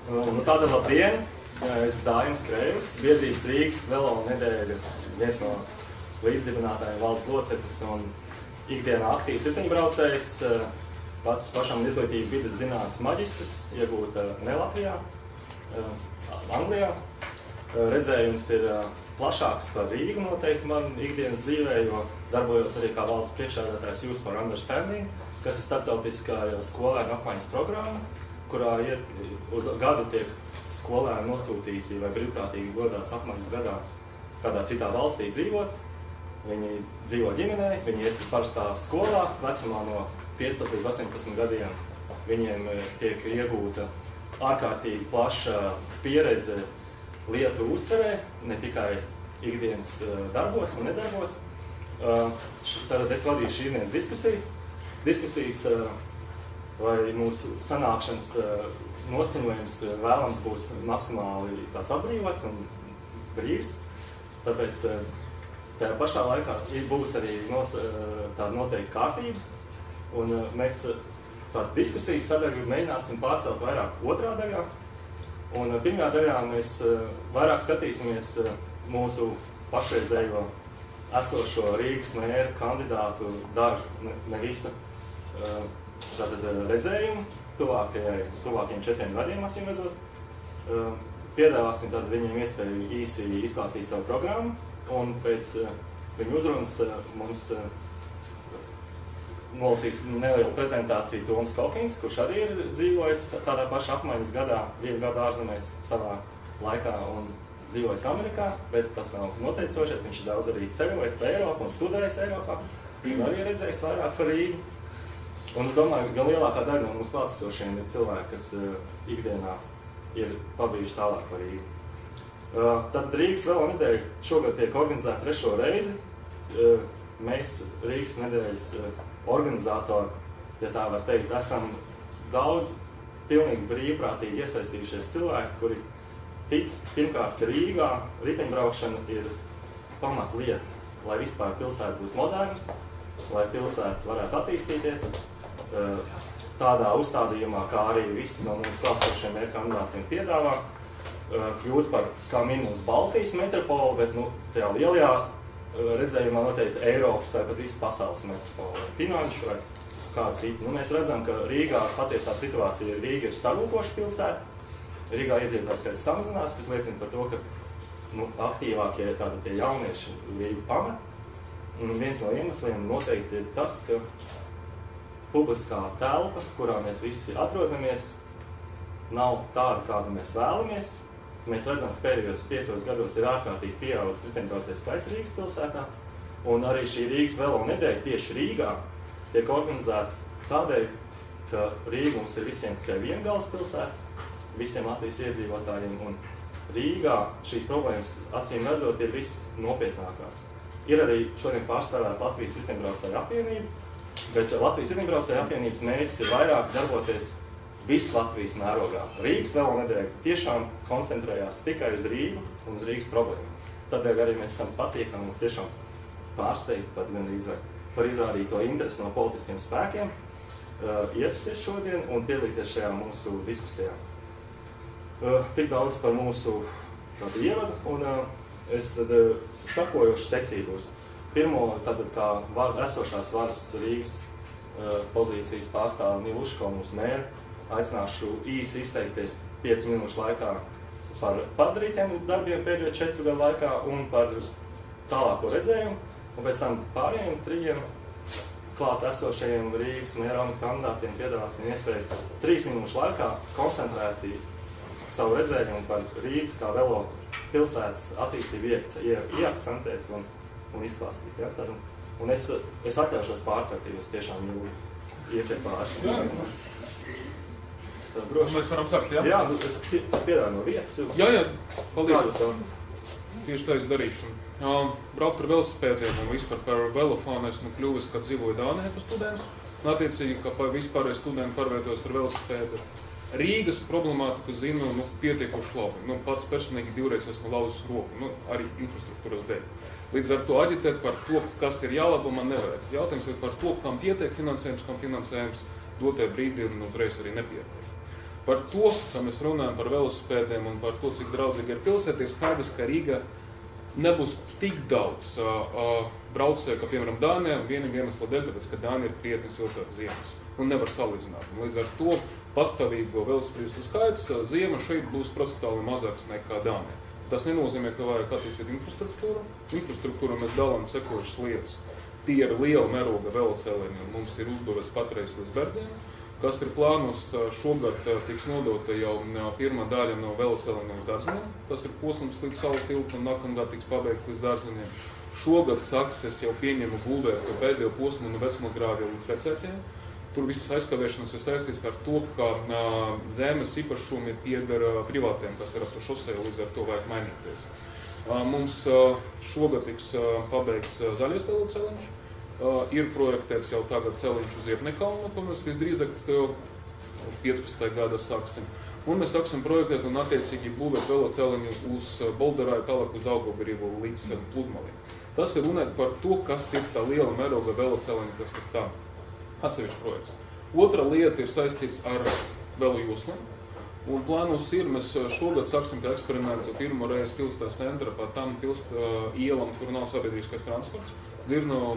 Tāda labdien! Es esmu Dainis Kreivis, biedrības Rīgas velo nedēļa, viens no līdzdibinātājiem, valdes loceklis un ikdienā aktīvs riteņbraucējs. Pašam izglītība vides zinātnes maģistrs, iegūta ne Latvijā, Anglijā. Redzējums ir plašāks par Rīgu noteikti man ikdienas dzīvē, jo darbojos arī kā valdes priekšsēdētājs Youth for Understanding, kas ir starptautiskā skolēnu apmaiņas programma, kurā uz gadu tiek skolēni nosūtīti vai brīvprātīgi godās apmaiņas gadā kādā citā valstī dzīvot. Viņi dzīvo ģimenē, viņi iet parastā skolā, vecumā no 15 līdz 18 gadiem. Viņiem tiek iegūta ārkārtīgi plaša pieredze lietu uztverē, ne tikai ikdienas darbos un nedarbos. Tad es vadīšu šīs dienas diskusijas, vai mūsu sanākšanas noskaņojums vēlams būs maksimāli tāds atbrīvots un brīvs. Tāpēc tajā pašā laikā būs arī tāda noteikta kārtība. Un mēs tādu diskusiju sadaļu mēģināsim pārcelt vairāk otrā daļā. Un pirmajā daļā mēs vairāk skatīsimies mūsu pašreizējo esošo Rīgas mēra kandidātu dažu, ne visu, tātad redzējumu tuvākajiem 4 gadiem, acīm redzot. Piedāvāsim tad viņiem iespēju īsi izklāstīt savu programmu, un pēc viņu uzrunas mums nolasīs nelielu prezentāciju Toms Kokins, kurš arī ir dzīvojis tādā pašā apmaiņas gadā, 1 gadu ārzemēs savā laikā un dzīvojis Amerikā, bet tas nav noteicošais, viņš ir daudz arī ceļojis pa Eiropu un studējis Eiropā, un arī redzējis vairāk par Rīgu. Un es domāju, gan lielākā daļa no mums klātesošiem ir cilvēki, kas ikdienā ir pabijuši tālāk par Rīgu. Tad Rīgas velo nedēļa šogad tiek organizēta 3. reizi. Mēs Rīgas nedēļas organizatori, ja tā var teikt, esam daudz pilnīgi brīvprātīgi iesaistījušies cilvēki, kuri tic pirmkārt, ka Rīgā riteņbraukšana ir pamatlieta, lai vispār pilsēta būtu moderna, lai pilsēta varētu attīstīties. Tādā uzstādījumā, kā arī visi no mums klātesošiem kandidātiem piedāvā, kļūt par, kā minimums, Baltijas metropoli, bet tajā lielajā redzējumā noteikti Eiropas vai pat visas pasaules metropoli, vai finanšu vai kāda cita. Mēs redzam, ka Rīgā patiesā situācija Rīga ir sarūkoša pilsēta. Rīgā iedzīvotāju skaits samazinās, kas liecina par to, ka aktīvākie tātad tie jaunieši Rīgu pamet. Un viens no iemesliem noteikti ir tas, ka publiskā telpa, kurā mēs visi atrodamies, nav tāda, kādu mēs vēlamies. Mēs redzam, ka pēdējos 5 gados ir ārkārtīgi pieaudzis riteņbraucēju skaits Rīgas pilsētā. Un arī šī Rīgas velo nedēļa tieši Rīgā tiek organizēta tādēļ, ka Rīga mums ir visiem tikai viena galvaspilsēta, visiem Latvijas iedzīvotājiem. Un Rīgā šīs problēmas, acīm redzot, ir visnopietnākās. Ir arī šodien pārstāvēta Latvijas riteņbraucēju apvienība, bet Latvijas riteņbraucēju apvienības mērķis ir vairāk darboties visu Latvijas mērogā. Rīgas velo nedēļa tiešām koncentrējās tikai uz Rīgu un uz Rīgas problēmu. Tādēļ arī mēs esam patīkami un tiešām pārsteigti pat gandrīz par izrādīto interesi no politiskiem spēkiem ierasties šodien un piedalīties šajā mūsu diskusijā. Tik daudz par mūsu ievadu, un es tad sakojošu secībos. Pirmo, tātad kā esošās varas Rīgas pozīcijas pārstāvu Miluško mūsu mēru, aicināšu īsi izteikties 5 minūšu laikā par padarītiem darbiem pēdējo 4 gadu laikā un par tālāko redzējumu, un pēc tam pārējiem 3 klāt esošajiem Rīgas mēra amata kandidātiem piedāvāsim iespēju 3 minūšu laikā koncentrēti savu redzējumu par Rīgas kā velo pilsētas attīstību ieakcentēt un izklāstīt. Ja? Un es atļaušos pārtraukt, ja jūs tiešām iesiet pārši. Mēs varam sākt, jā? Jā, es piedāju no vietas. Jā, paldies. Tieši tā es darīšu. Braukt ar velosipēdiem un vispār par velofānu esmu kļuvis, kad dzīvoju Dānijā pa students. Un attiecīgi, ka vispārēji studenti pārvietos ar velosipēdu. Rīgas problemātiku zinu pietiekoši labi. Pats personīgi 2 reizes esmu lauzis roku, arī infrastruktūras dēļ. Līdz ar to aģitēt par to, kas ir jālabo, man nevajag. Jautājums ir par to, kam pietiek finansējums, kam finansējums dotajā brīdī un uzreiz arī nepietiek. Par to, kā mēs runājam par velosipēdiem un par to, cik draudzīgi ir pilsēta, ir skaidrs, ka Rīga nebūs tik daudz braucēju, kā piemēram Dānijā, vienīgi iemesla dēļ, tāpēc, ka Dānija ir krietni siltāks ziemas un nevar salīdzināt. Un līdz ar to pastāvīgo velosipēdistu skaits ziema šeit būs procentuāli mazāks nekā Dānijā. Tas nenozīmē, ka vajag attīstīt infrastruktūru. Infrastruktūru mēs dalām sekojušas lietas. Tie ir liela mēroga velocēlieni, un mums ir uzbūvēts patreiz līdz Berdzienam, kas ir plānos šogad tiks nodota jau pirmā daļa no velocēlieniem uz Dārzeniem. Tas ir posms līdz Salu tiltu un nākamgad tiks pabeigt līdz Dārzeniem. Šogad sāks, es jau pieņemu būvēt pēdējo posmu no Vecmulgrāvja līdz Vecēķiem. Tur visas aizkavēšanas ir saistīts ar to, ka zemes īpašumi pieder privātiem, kas ir ap to šoseju, līdz ar to vajag mainīties. Mums šogad tiks pabeigts zaļais velocēliņš. Ir projektēts jau tagad celiņš uz Iepnekalnu, ko mēs visdrīzāk 15. gada sāksim. Un mēs sāksim projektēt un attiecīgi būvēt velocēliņu uz Bolderāju, tālāk uz Daugavpilsnu līdz Pludmalim. Tas ir runāt par to, kas ir tā liela mēroga velocēliņa, kas ir tā atsevišķs projekts. Otra lieta ir saistīts ar velojoslam. Un plānos ir, mēs šogad sāksim kā eksperimentu pirmo reizi pilsētas centra pa tam ielam, kur nav sabiedriskais transports. Dzirno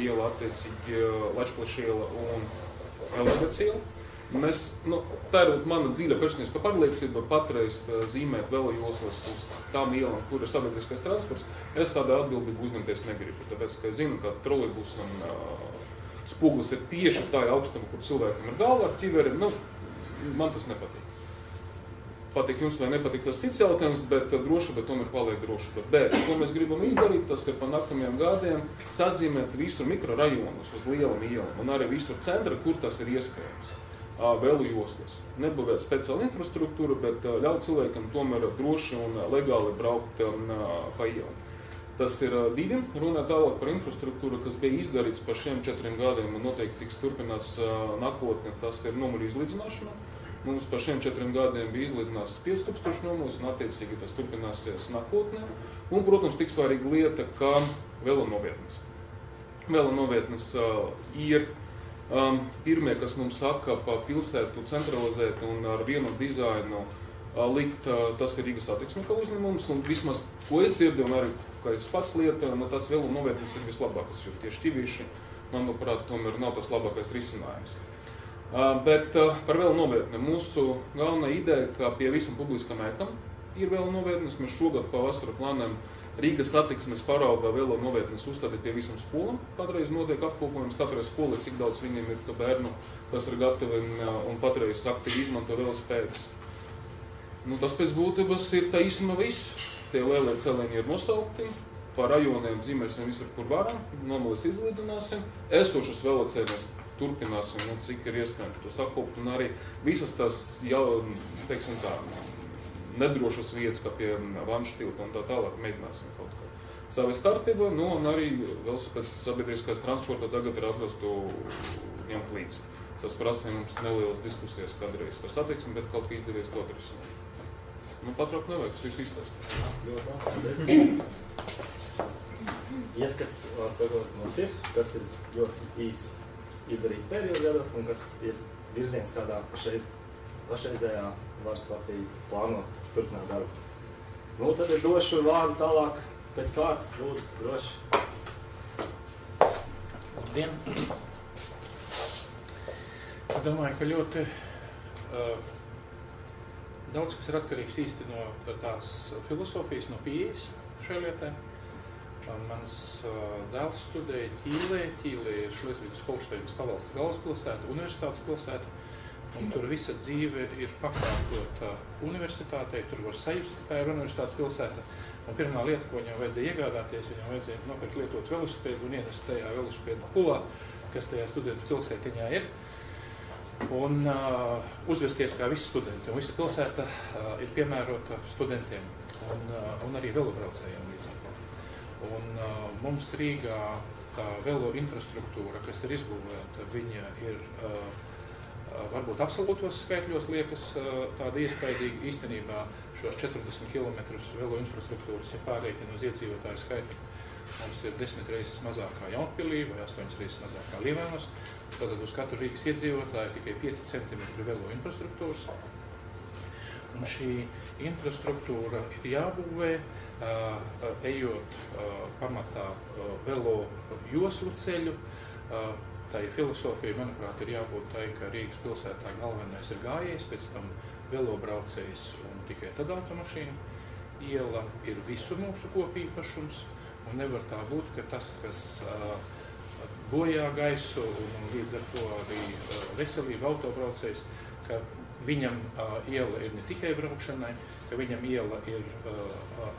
iela, attiecīgi Lačplaša iela un Elizabetes iela. Mēs, tā ir mana dziļa personiskā pārliecība patreiz zīmēt velojoslas uz tām ielām, kur ir sabiedriskais transports. Es tādā atbildīgi uzņemties negribu, tāpēc, ka zinu, ka trolejbus un spoglis ir tieši tā augstuma, kur cilvēkam ir galva ar ķiveri. Man tas nepatīk. Patīk jums vai nepatīk tas cits jautājums, bet drošība tomēr paliek drošība. Bet, ko mēs gribam izdarīt, tas ir pa nākamajiem gadiem sazīmēt visur mikrorajonus uz lielām ielām un arī visur centra, kur tas ir iespējams. Velojoslas. Nebūvēt speciālu infrastruktūru, bet ļaut cilvēkam tomēr droši un legāli braukt pa ielām. Tas ir divi. Runā tālāk par infrastruktūru, kas bija izdarīts par šiem 4 gadiem un noteikti tiks turpināts nākotnē. Tas ir numuru izlīdzināšana. Mums par šiem 4 gadiem bija izlīdzināts 5000 numurus un attiecīgi tas turpināsies nākotnē. Un, protams, tik svarīga lieta, kā velonovietnes. Velonovietnes ir pirmie, kas mums saka pa pilsētu centralizēt un ar vienu dizainu likt, tas ir Rīgas satiksme kā uzņēmums, un vismaz, ko es dzirdu, un arī, kā es pats lieta, tās velonovietnes ir vislabākas, jo tieši ķivīši, manuprāt, tomēr nav tas labākais risinājums. Bet par velonovietnēm mūsu galvenā ideja, ka pie visam publiskam ēkam ir velonovietnes. Mēs šogad pavasara plānojam Rīgas satiksmes parauga velonovietnes uzstādīt pie visam skolam. Patreiz notiek apkopojums katrai skolai, cik daudz viņiem ir bērnu, kas ir gatavi un patreiz aktīvi izmanto velosipēdus. Tas pēc būtības ir tā īsumā viss. Tie lielie celiņi ir nosaukti, pa rajoniem zīmēsim visur, kur varam, nomalis izlīdzināsim, esošas velocēļus turpināsim, cik ir iespējams to sakopt, un arī visas tās jau, teiksim tā, nedrošas vietas, kā pie Vanštilta un tā tālāk, mēģināsim kaut kā savies kārtībā, un arī velosipēds sabiedriskais transporta tagad ir atļauts to ņemt līdzi. Tas prasīja mums nelielas diskusijas kādreiz ar satiksmi, bet kaut kā izdevies to atrisināt. Patrāk nevajag, kas visu izstāstīt. Ļoti ieskats, var sakot, mums ir, kas ir ļoti īsi izdarīts pēdējos gados un kas ir virziens, kādā pašreizējā varas partija plāno turpināt darbu. Tad es došu vārdu tālāk pēc kārtas, lūdzu, droši. Labdien! Es domāju, ka ļoti daudz, kas ir atkarīgs īsti no tās filosofijas, no pieejas šai lietai. Mans dēls studēja Ķīlē. Ķīlē ir Šlesvigas-Holšteinas pavalsts galvaspilsēta, universitātes pilsēta. Un tur visa dzīve ir pakāpota universitātei, tur var sajust, ka tā ir universitātes pilsēta. Un pirmā lieta, ko viņam vajadzēja iegādāties, viņam vajadzēja nopirkt lietot velosipēdu un ienest tajā velosipēdu pulā, kas tajā studentu pilsētiņā ir. Un uzvesties kā visi studenti. Un visa pilsēta ir piemērota studentiem un arī velobraucējiem līdz ar to. Un mums Rīgā tā velo infrastruktūra, kas ir izbūvēta, viņa ir varbūt absolūtos skaitļos liekas tāda iespaidīga. Īstenībā šos 40 km velo infrastruktūras, ja pārreikina uz iedzīvotāju skaitu, mums ir 10 reizes mazākā Jaunpilī vai 8 reizes mazākā Līvēnos. Tātad uz katru Rīgas iedzīvotāju tikai 5 cm velo infrastruktūras. Un šī infrastruktūra ir jābūvē, ejot pamatā velo joslu ceļu. Tā filosofija, manuprāt, ir jābūt tai, ka Rīgas pilsētā galvenais ir gājējs, pēc tam velobraucējs un tikai tad automašīna. Iela ir visu mūsu kopīpašums, un nevar tā būt, ka tas, kas bojā gaisu un līdz ar to arī veselību autobraucējs, ka viņam iela ir ne tikai braukšanai, ka viņam iela ir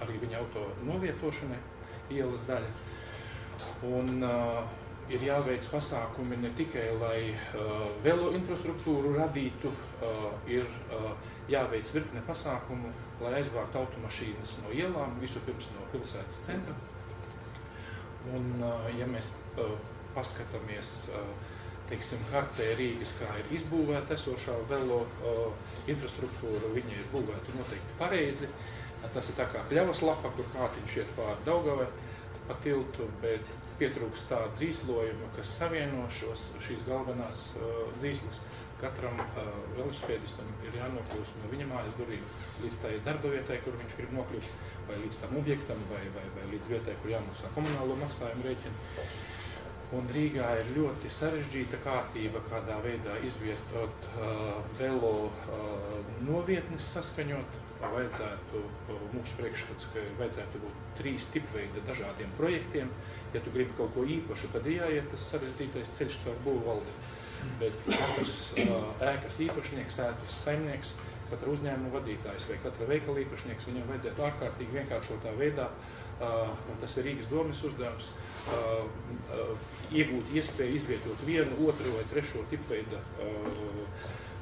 arī viņa auto novietošanai ielas daļa. Un ir jāveic pasākumi ne tikai, lai velo infrastruktūru radītu, ir jāveic virkne pasākumu, lai aizvāktu automašīnas no ielām, vispirms no pilsētas centra. Un ja mēs paskatāmies, teiksim, kartē Rīgas, kā ir izbūvēta esošā velo infrastruktūra, viņa ir būvēta noteikti pareizi. Tas ir tā kā kļavas lapa, kur kātiņš iet pāri Daugavai pa tiltu, bet pietrūkst tā dzīslojuma, kas savieno šīs galvenās dzīslas. Katram velosipēdistam ir jānokļūst no viņa mājas durvīm līdz tai darba vietai, kur viņš grib nokļūt, vai līdz tam objektam, vai līdz vietai, kur jāmaksā komunālo maksājumu rēķinu. Un Rīgā ir ļoti sarežģīta kārtība, kādā veidā izvietot velo novietnes saskaņot. Vajadzētu, mūsu priekšstats, ka vajadzētu būt 3 tipveida dažādiem projektiem. Ja tu gribi kaut ko īpašu, tad jāiet tas sarežģītais ceļš caur būvvaldi. Bet katrs ēkas īpašnieks, ēkas saimnieks, katra uzņēmuma vadītājs vai katra veikala īpašnieks, viņam vajadzētu ārkārtīgi vienkāršotā veidā, un tas ir Rīgas domes uzdevums, iegūt iespēju izvietot 1, 2 vai 3 tipveida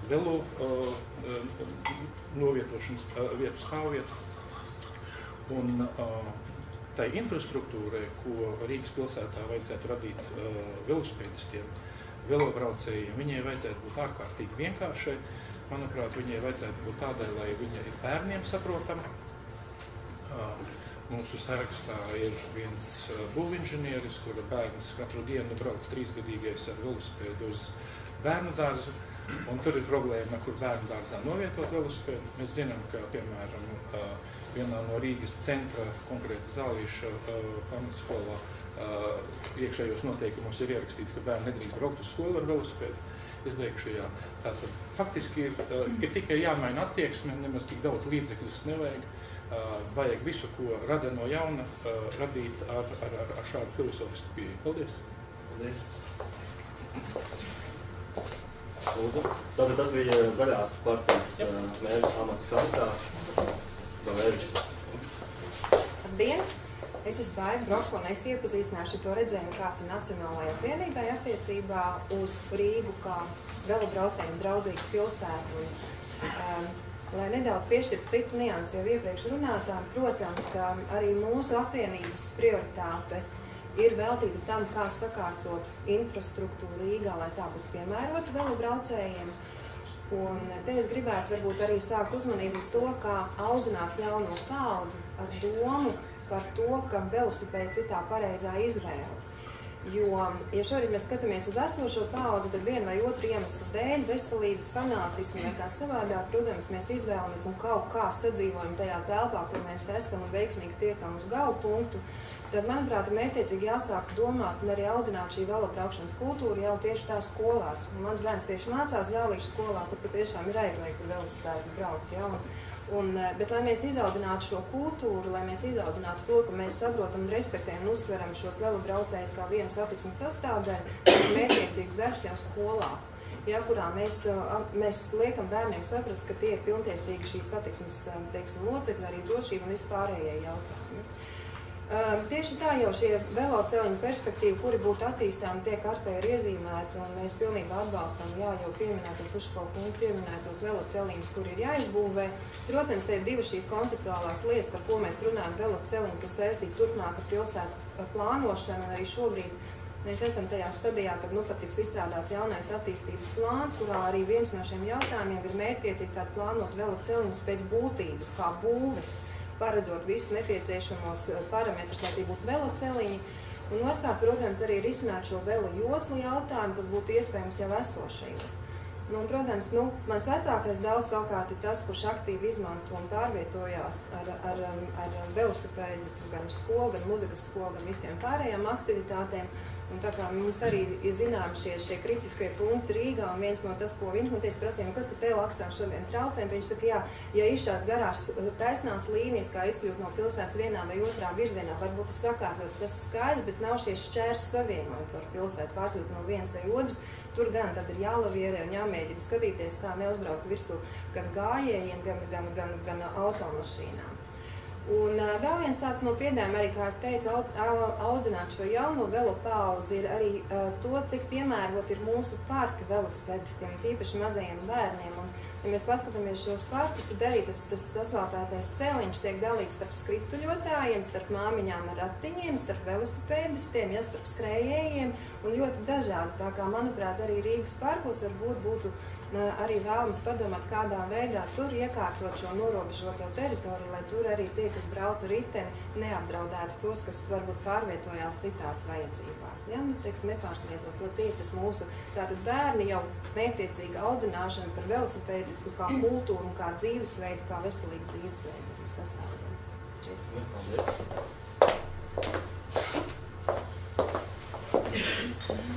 velo novietošanas vietu stāvvietu. Un tai infrastruktūrai, ko Rīgas pilsētā vajadzētu radīt velosipēdistiem, velobraucējiem, viņai vajadzētu būt ārkārtīgi vienkāršai. Manuprāt, viņai vajadzētu būt tādai, lai viņa ir bērniem saprotama. Mūsu sarakstā ir viens būvinženieris, kura bērns katru dienu brauc 3-gadīgais ar velosipēdu uz bērnu dārzu. Un tur ir problēma, kur bērnu dārzā novietot velosipēdu. Mēs zinām, ka, piemēram, vienā no Rīgas centra, konkrēti Zālīša pamatskolā, iekšējos noteikumos ir ierakstīts, ka bērni nedrīkst braukt uz skolu ar velosipēdu. Izliekšajā. Tātad faktiski ir tikai jāmaina attieksme, nemaz tik daudz līdzekļus nevajag. Vajag visu, ko rada no jauna, radīt ar šādu filosofisku pieeju. Paldies! Paldies! Lūdzu. Tātad tas bija Zaļās partijas mērķa amata kandidāts. Labdien! Es esmu Baiva Broka un es iepazīstināšu to redzējumu, kāds ir Nacionālajai apvienībai attiecībā uz Rīgu kā velobraucējiem draudzīgu pilsētu. Lai nedaudz piešķirt citu niansi jau iepriekš runātām, protams, ka arī mūsu apvienības prioritāte ir veltīta tam, kā sakārtot infrastruktūru Rīgā, lai tā būtu piemērota velobraucējiem. Un te es gribētu varbūt arī sākt uzmanību uz to, kā audzināt jauno paudzi ar domu par to, ka velosipēds ir tā pareizā izvēle. Jo, ja šorīt mēs skatāmies uz esošo paudzi, tad vienu vai otru iemeslu dēļ, veselības, fanātismu vai kā savādāk, protams, mēs izvēlamies un kaut kā sadzīvojam tajā telpā, kur mēs esam un veiksmīgi tiekam uz galu punktu, tad, manuprāt, ir mērķiecīgi jāsāk domāt un arī audzināt šī velobraukšanas kultūru jau tieši tās skolās. Un mans bērns tieši mācās Zālīšu skolā, tur patiešām ir aizliegts ar velosipēdu braukt. Ja? Bet, lai mēs izaudzinātu šo kultūru, lai mēs izaudzinātu to, ka mēs saprotam un respektējam un uztveram šos velobraucējus kā vienu satiksmes sastāvdaļu, tas ir mērķiecīgs darbs jau skolā, ja, kurā mēs liekam bērniem saprast, ka tie ir pilntiesīgi šīs satiksmes, teiksim, locekļi, arī drošība un vispārējie jautājumi. Tieši tā jau šie veloceliņu perspektīvi, kuri būtu attīstāmi, tie kartē ir iezīmēti, un mēs pilnībā atbalstam jau pieminētos Ušakovkungu pieminētos veloceliņus, kuri ir jāizbūvē. Protams, te ir divas šīs konceptuālās lietas, par ko mēs runājam, veloceliņi, kas saistīti turpmāk ar pilsētas plānošanu, un arī šobrīd mēs esam tajā stadijā, kad pat tiks izstrādāts jaunais attīstības plāns, kurā arī viens no šiem jautājumiem ir mērķtiecīgi tādu plānot veloceliņus pēc būtības, kā būves, paredzot visus nepieciešamos parametrus, lai tie būtu veloceliņi. Un otrkārt, protams, arī risināt šo velo joslu jautājumu, kas būtu iespējams jau esošajos. Nu, protams, mans vecākais dēls savukārt ir tas, kurš aktīvi izmanto un pārvietojās ar velosipēdu gan uz skolu, gan muzikas skolu, gan visiem pārējām aktivitātēm. Un tā kā mums arī ir zinām šie kritiskie punkti Rīgā, un viens no tas, ko viņš man teica, prasīja, kas tad tev Aksā šodien traucē, viņš saka, jā, ja ir šās garās taisnās līnijas, kā izkļūt no pilsētas vienā vai otrā virzienā, varbūt tas sakārtots, tas ir skaidrs, bet nav šie šķērs savienojums ar pilsētu pārkļūt no vienas vai otras. Tur gan tad ir jālavierē un jāmēģina skatīties, kā neuzbraukt virsū gan gājējiem, gan automašīnām. Un vēl viens tāds no piedēm, arī, kā es teicu, audzināt šo jauno velo paudzi ir arī to, cik piemērot ir mūsu parki velosipedistiem, tīpaši mazajiem bērniem. Un, ja mēs paskatāmies šos parkus, tad arī tas asfaltētais celiņš tiek dalīts starp skrituļotājiem, starp māmiņām ar ratiņiem, starp velosipedistiem, ja, starp skrējējiem un ļoti dažādi. Tā kā, manuprāt, arī Rīgas parkos varbūt būtu arī vēlams padomāt, kādā veidā tur iekārtot šo norobežoto teritoriju, lai tur arī tie, kas brauc riteni, neapdraudētu tos, kas varbūt pārvietojās citās vajadzībās. Ja? Nepārsniedzot to tie, kas mūsu tātad bērni jau mērķtiecīga audzināšana par velosipēdisku kā kultūru un kā dzīvesveidu, kā veselīgu dzīvesveidu ir sastāvdaļa. Paldies!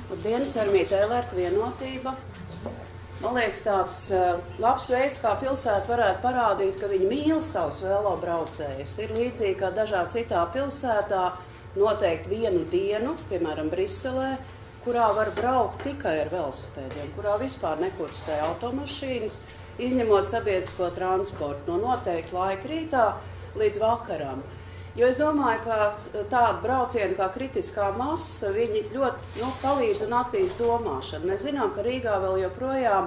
Labdienas, Armīta Elērta, Vienotība. Man liekas, tāds labs veids, kā pilsēta varētu parādīt, ka viņi mīl savus velobraucējus. Ir līdzīgi kā dažā citā pilsētā noteikti vienu dienu, piemēram, Briselē, kurā var braukt tikai ar velosipēdiem, kurā vispār nekursē automašīnas, izņemot sabiedrisko transportu no noteikta laika rītā līdz vakaram. Jo es domāju, ka tāda brauciena kā kritiskā masa, viņi ļoti palīdz un attīst domāšanu. Mēs zinām, ka Rīgā vēl joprojām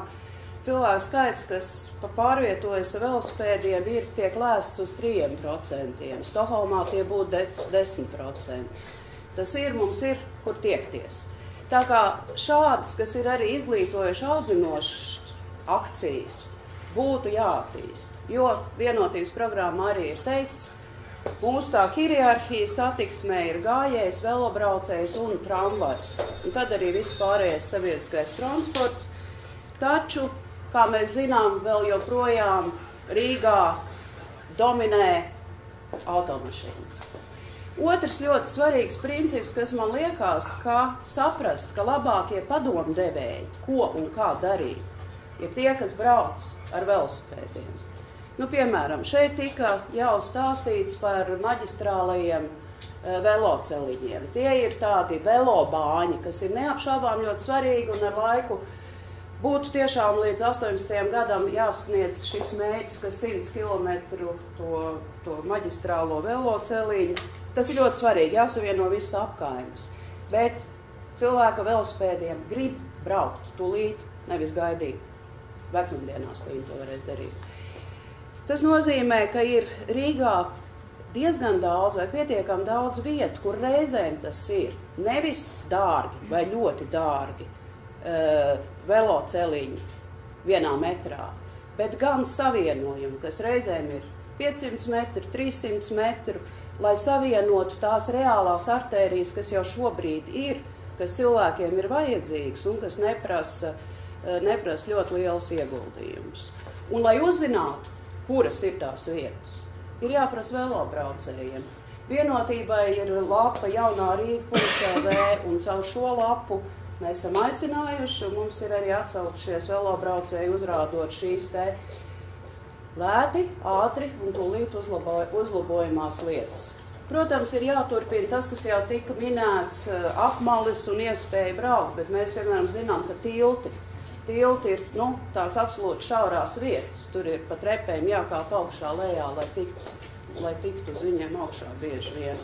cilvēku skaits, kas pārvietojas ar velospēdiem, tiek lēsts uz 3%. Stokholmā tie būtu 10%. Tas mums ir, kur tiekties. Tā kā šādas, kas ir arī izglītojuši audzinošas akcijas, būtu jāattīst. Jo vienotības programmā arī ir teikts, mūsu tā hierarhija satiksmē ir gājējs, velobraucējs un tramvajs. Un tad arī viss pārējais sabiedriskais transports. Taču, kā mēs zinām, vēl joprojām Rīgā dominē automašīnas. Otrs ļoti svarīgs princips, kas man liekas, ka saprast, ka labākie padomdevēji, ko un kā darīt, ir tie, kas brauc ar velosipēdiem. Piemēram, šeit tika jau stāstīts par maģistrālajiem veloceliņiem. Tie ir tādi velobāņi, kas ir neapšaubām ļoti svarīgi un ar laiku būtu tiešām līdz 18. gadam jāsniedz šis mērķis, ka 100 km to maģistrālo veloceliņu. Tas ir ļoti svarīgi, jāsavieno visas apkaimes. Bet cilvēka velosipēdiem grib braukt tūlīt, nevis gaidīt. Vecumdienās, ka viņi to varēs darīt. Tas nozīmē, ka ir Rīgā diezgan daudz vai pietiekami daudz vietu, kur reizēm tas ir nevis dārgi vai ļoti dārgi veloceliņi vienā metrā, bet gan savienojumi, kas reizēm ir 500 metru, 300 metru, lai savienotu tās reālās artērijas, kas jau šobrīd ir, kas cilvēkiem ir vajadzīgs un kas neprasa ļoti liels ieguldījumus. Un, lai uzzinātu, kuras ir tās vietas, ir jāprasa velobraucējiem. Vienotībai ir lapa jaunā Rīga.lv, un caur šo lapu mēs esam aicinājuši, un mums ir arī atceltušies velobraucēji uzrādot šīs te lēti, ātri un tūlīt uzlabojumās lietas. Protams, ir jāturpina tas, kas jau tika minēts, apmalis un iespēja braukt, bet mēs, piemēram, zinām, ka tilti ir tās absolūti šaurās vietas. Tur ir pat repēm jākāp augšā lejā, lai tiktu uz viņiem augšā bieži vien.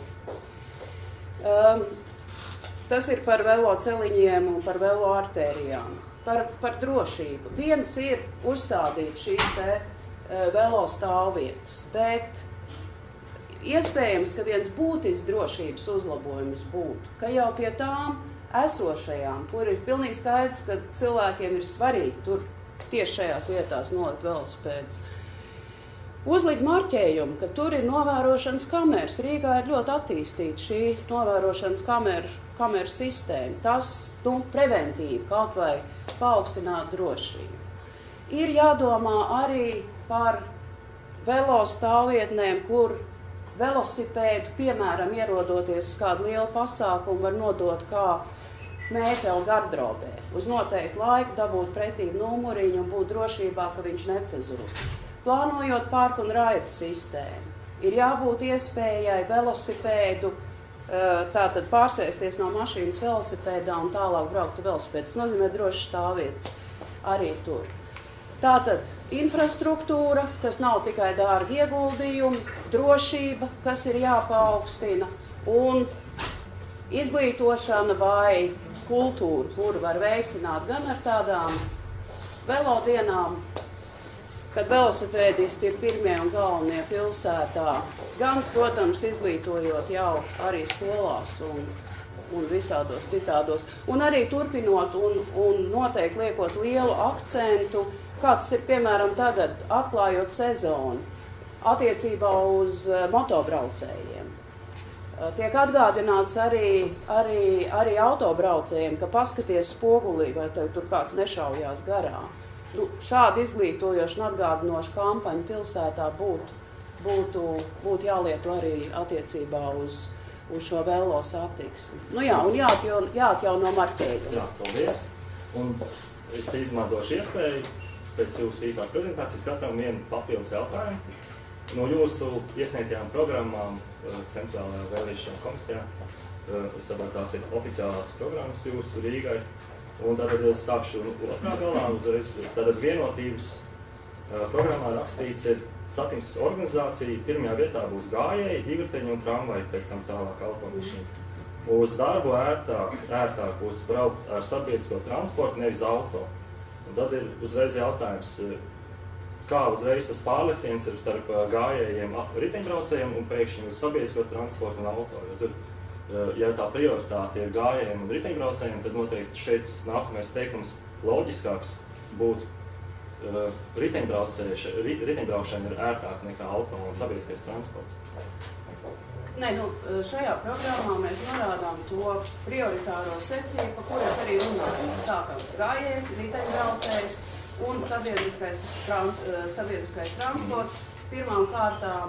Tas ir par veloceliņiem un par veloartērijām. Par drošību. Viens ir uzstādīt šīs te velo stāvvietas, bet iespējams, ka viens būtisks drošības uzlabojums būtu, ka jau pie tām esošajām, kur ir pilnīgi skaidrs, ka cilvēkiem ir svarīgi tur tieši šajās vietās nolikt velosipēdus. Uzlikt marķējumu, ka tur ir novērošanas kameras. Rīgā ir ļoti attīstīta šī novērošanas kameru sistēma. Tas preventīvi kaut vai paaugstināt drošību. Ir jādomā arī par velo stāvvietnēm, kur velosipēdu, piemēram, ierodoties uz kādu lielu pasākumu, var nodot kā mēteli gardrobē. Uz noteiktu laiku dabūt pretīm numuriņu un būt drošībā, ka viņš nepazūd. Plānojot parku un raida sistēmu, ir jābūt iespējai velosipēdu, tātad pārsēsties no mašīnas velosipēdā un tālāk braukt ar velosipēdu. Tas nozīmē drošas stāvvietas arī tur. Tātad infrastruktūra, kas nav tikai dārgi ieguldījumi, drošība, kas ir jāpaaugstina, un izglītošana vai kultūra, kuru var veicināt gan ar tādām velodienām, kad velosipēdisti ir pirmie un galvenie pilsētā, gan, protams, izglītojot jau arī skolās un visādos citādos, un arī turpinot un noteikti liekot lielu akcentu, kā tas ir, piemēram, tagad atklājot sezonu attiecībā uz motobraucējiem. Tiek atgādināts arī autobraucējiem, ka paskaties spogulī, vai tev tur kāds nešaujās garā. Šāda izglītojoša un atgādinoša kampaņa pilsētā būtu jālieto arī attiecībā uz šo velo satiksmi. Un jāatjauno marķējumu. Jā, paldies. Un es izmantošu iespēju pēc jūsu īsās prezentācijas katram vienu papildus jautājumu. No jūsu iesniegtajām programmām Centrālajā vēlēšana komisijā, es saprotu, tās ir oficiālās programmas jūsu Rīgai, un tātad es sākšu otrā galā uzreiz. Tātad vienotības programmā rakstīts ir satiksmes organizācija, pirmajā vietā būs gājēji, divriteņi un tramvaji, pēc tam tālāk automašīnas. Uz darbu ērtāk būs braukt ar sabiedrisko transportu, nevis auto. Un tad ir uzreiz jautājums, kā uzreiz tas pārleciens ir starp gājējiem, riteņbraucējiem un pēkšņi uz sabiedrisko transportu un auto. Jo tur, ja tā prioritāte ir gājējiem un riteņbraucējiem, tad noteikti šeit tas nākamais teikums loģiskāks būtu riteņbraukšana ir ērtāk nekā auto un sabiedriskais transports. Nē, šajā programmā mēs norādām to prioritāro secību, pa kuras arī runājam. Sākam gājējs, riteņbraucējs un sabiedriskais transports, pirmām kārtām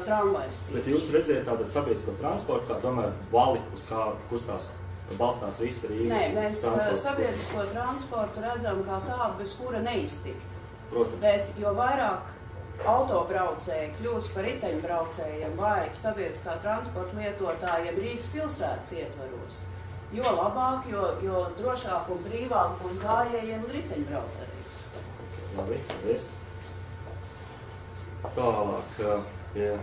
tramvajs. Bet jūs redzējat tātad sabiedrisko transportu, kā tomēr vali, uz kā balstās visa Rīgas transports? Nē, mēs sabiedrisko transportu redzam kā tādu, bez kura neiztikt. Protams. Bet jo vairāk autobraucēji kļūst par riteņbraucējiem vai sabiedriskā transporta lietotājiem Rīgas pilsētas ietvaros, jo labāk, jo drošāk un brīvāk būs gājējiem un riteņbraucējiem. Labi, paldies. Tālāk pie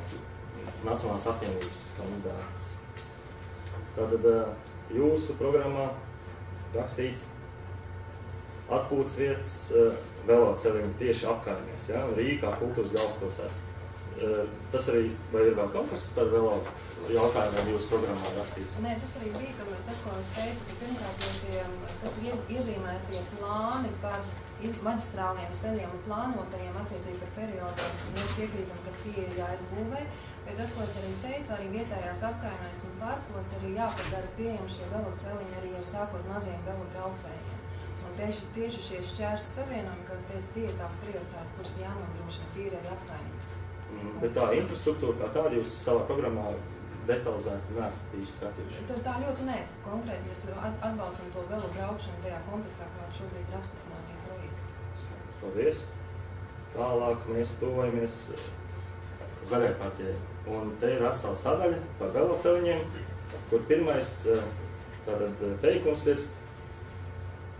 Nacionālās apvienības kandidāts. Tātad jūsu programmā rakstīts atpūtas vietas veloceliņi tieši apkārtnēs, ja? Rīga kā kultūras galvaspilsēta. Tas arī, vai ir vēl kaut kas par velo jautājumiem jūsu programmā rakstīts? Nē, tas arī bija, tas, ko es teicu, ka pirmkārt tas ir iezīmētie plāni par maģistrāliem ceļiem un plānotajiem attiecīgi par periodiem. Mēs piekrītam, ka tie ir jāizbūvē, bet tas, ko es arī teicu, arī vietējās apkaimēs un parkos arī jāpadara pieejami šie veloceliņi arī jau sākot maziem velobraucējiem. Un tieši šie šķērs savienojumi, kā es teicu, tie ir tās prioritātes, kuras jānodrošina tīri arī apkaimē. Bet tā infrastruktūra kā tāda jūs savā programmā detalizēti neesat īsti skatījuši? Tā ļoti nē. Konkrēti mēs atbalstam to velobraukšanu tajā kontekstā, kā šobrīd ir apstiprinātie projekti. Paldies. Tālāk mēs tuvojamies zaļai partijai. Un te ir atstāta sadaļa par veloceliņiem, kur pirmais teikums ir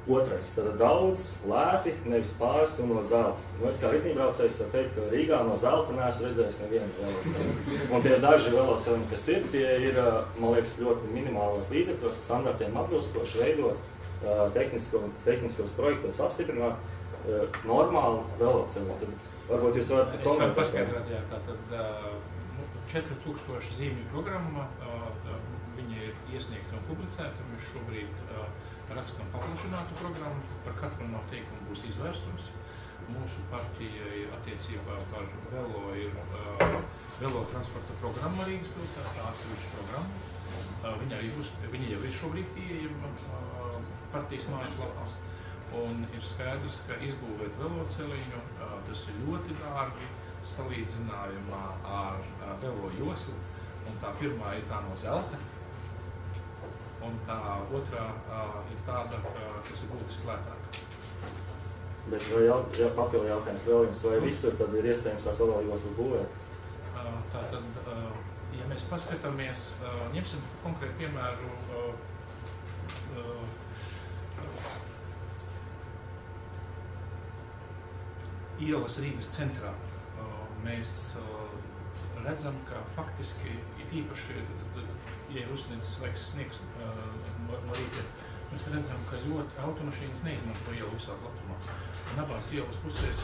otrais. Tātad daudz, lēti, nevis pāris un no zelta. Es kā riteņbraucējs varu teikt, ka Rīgā no zelta neesmu redzējis nevienu veloceliņu. Un tie daži veloceliņi, kas ir, tie ir, man liekas, ļoti minimālos līdzekļos, standartiem atbilstoši veidot, tehniskos projektos apstiprināt normālu veloceliņu. Tad varbūt jūs varat komentēt. Es varu paskaidrot, jā, tātad 4000 zīmju programma, viņa ir iesniegta un publicēta, un mēs šobrīd rakstam paplašinātu programmu, par katru no teikumu būs izvērsums. Mūsu partijai attiecībā par velo ir velo transporta programma Rīgas pilsētā, atsevišķa programma. Viņa jau ir šobrīd pieejama partijas mājaslapās. Un ir skaidrs, ka izbūvēt veloceliņu, tas ir ļoti dārgi salīdzinājumā ar velo joslu. Un tā pirmā ir tā no zelta, un tā otrā ir tāda, kas ir būtiski lētāka. Bet vai papildu jautājums vēl jums, vai visur tad ir iespējams tās velo joslas būvēt? Tātad, ja mēs paskatāmies, ņemsim konkrētu piemēru, ielas Rīgas centrā. Mēs redzam, ka faktiski ir īpaši, ja ir uzsniedzis svaigs sniegs no rīta, mēs redzam, ka ļoti automašīnas neizmanto ielu visā platumā. Un abās ielas pusēs,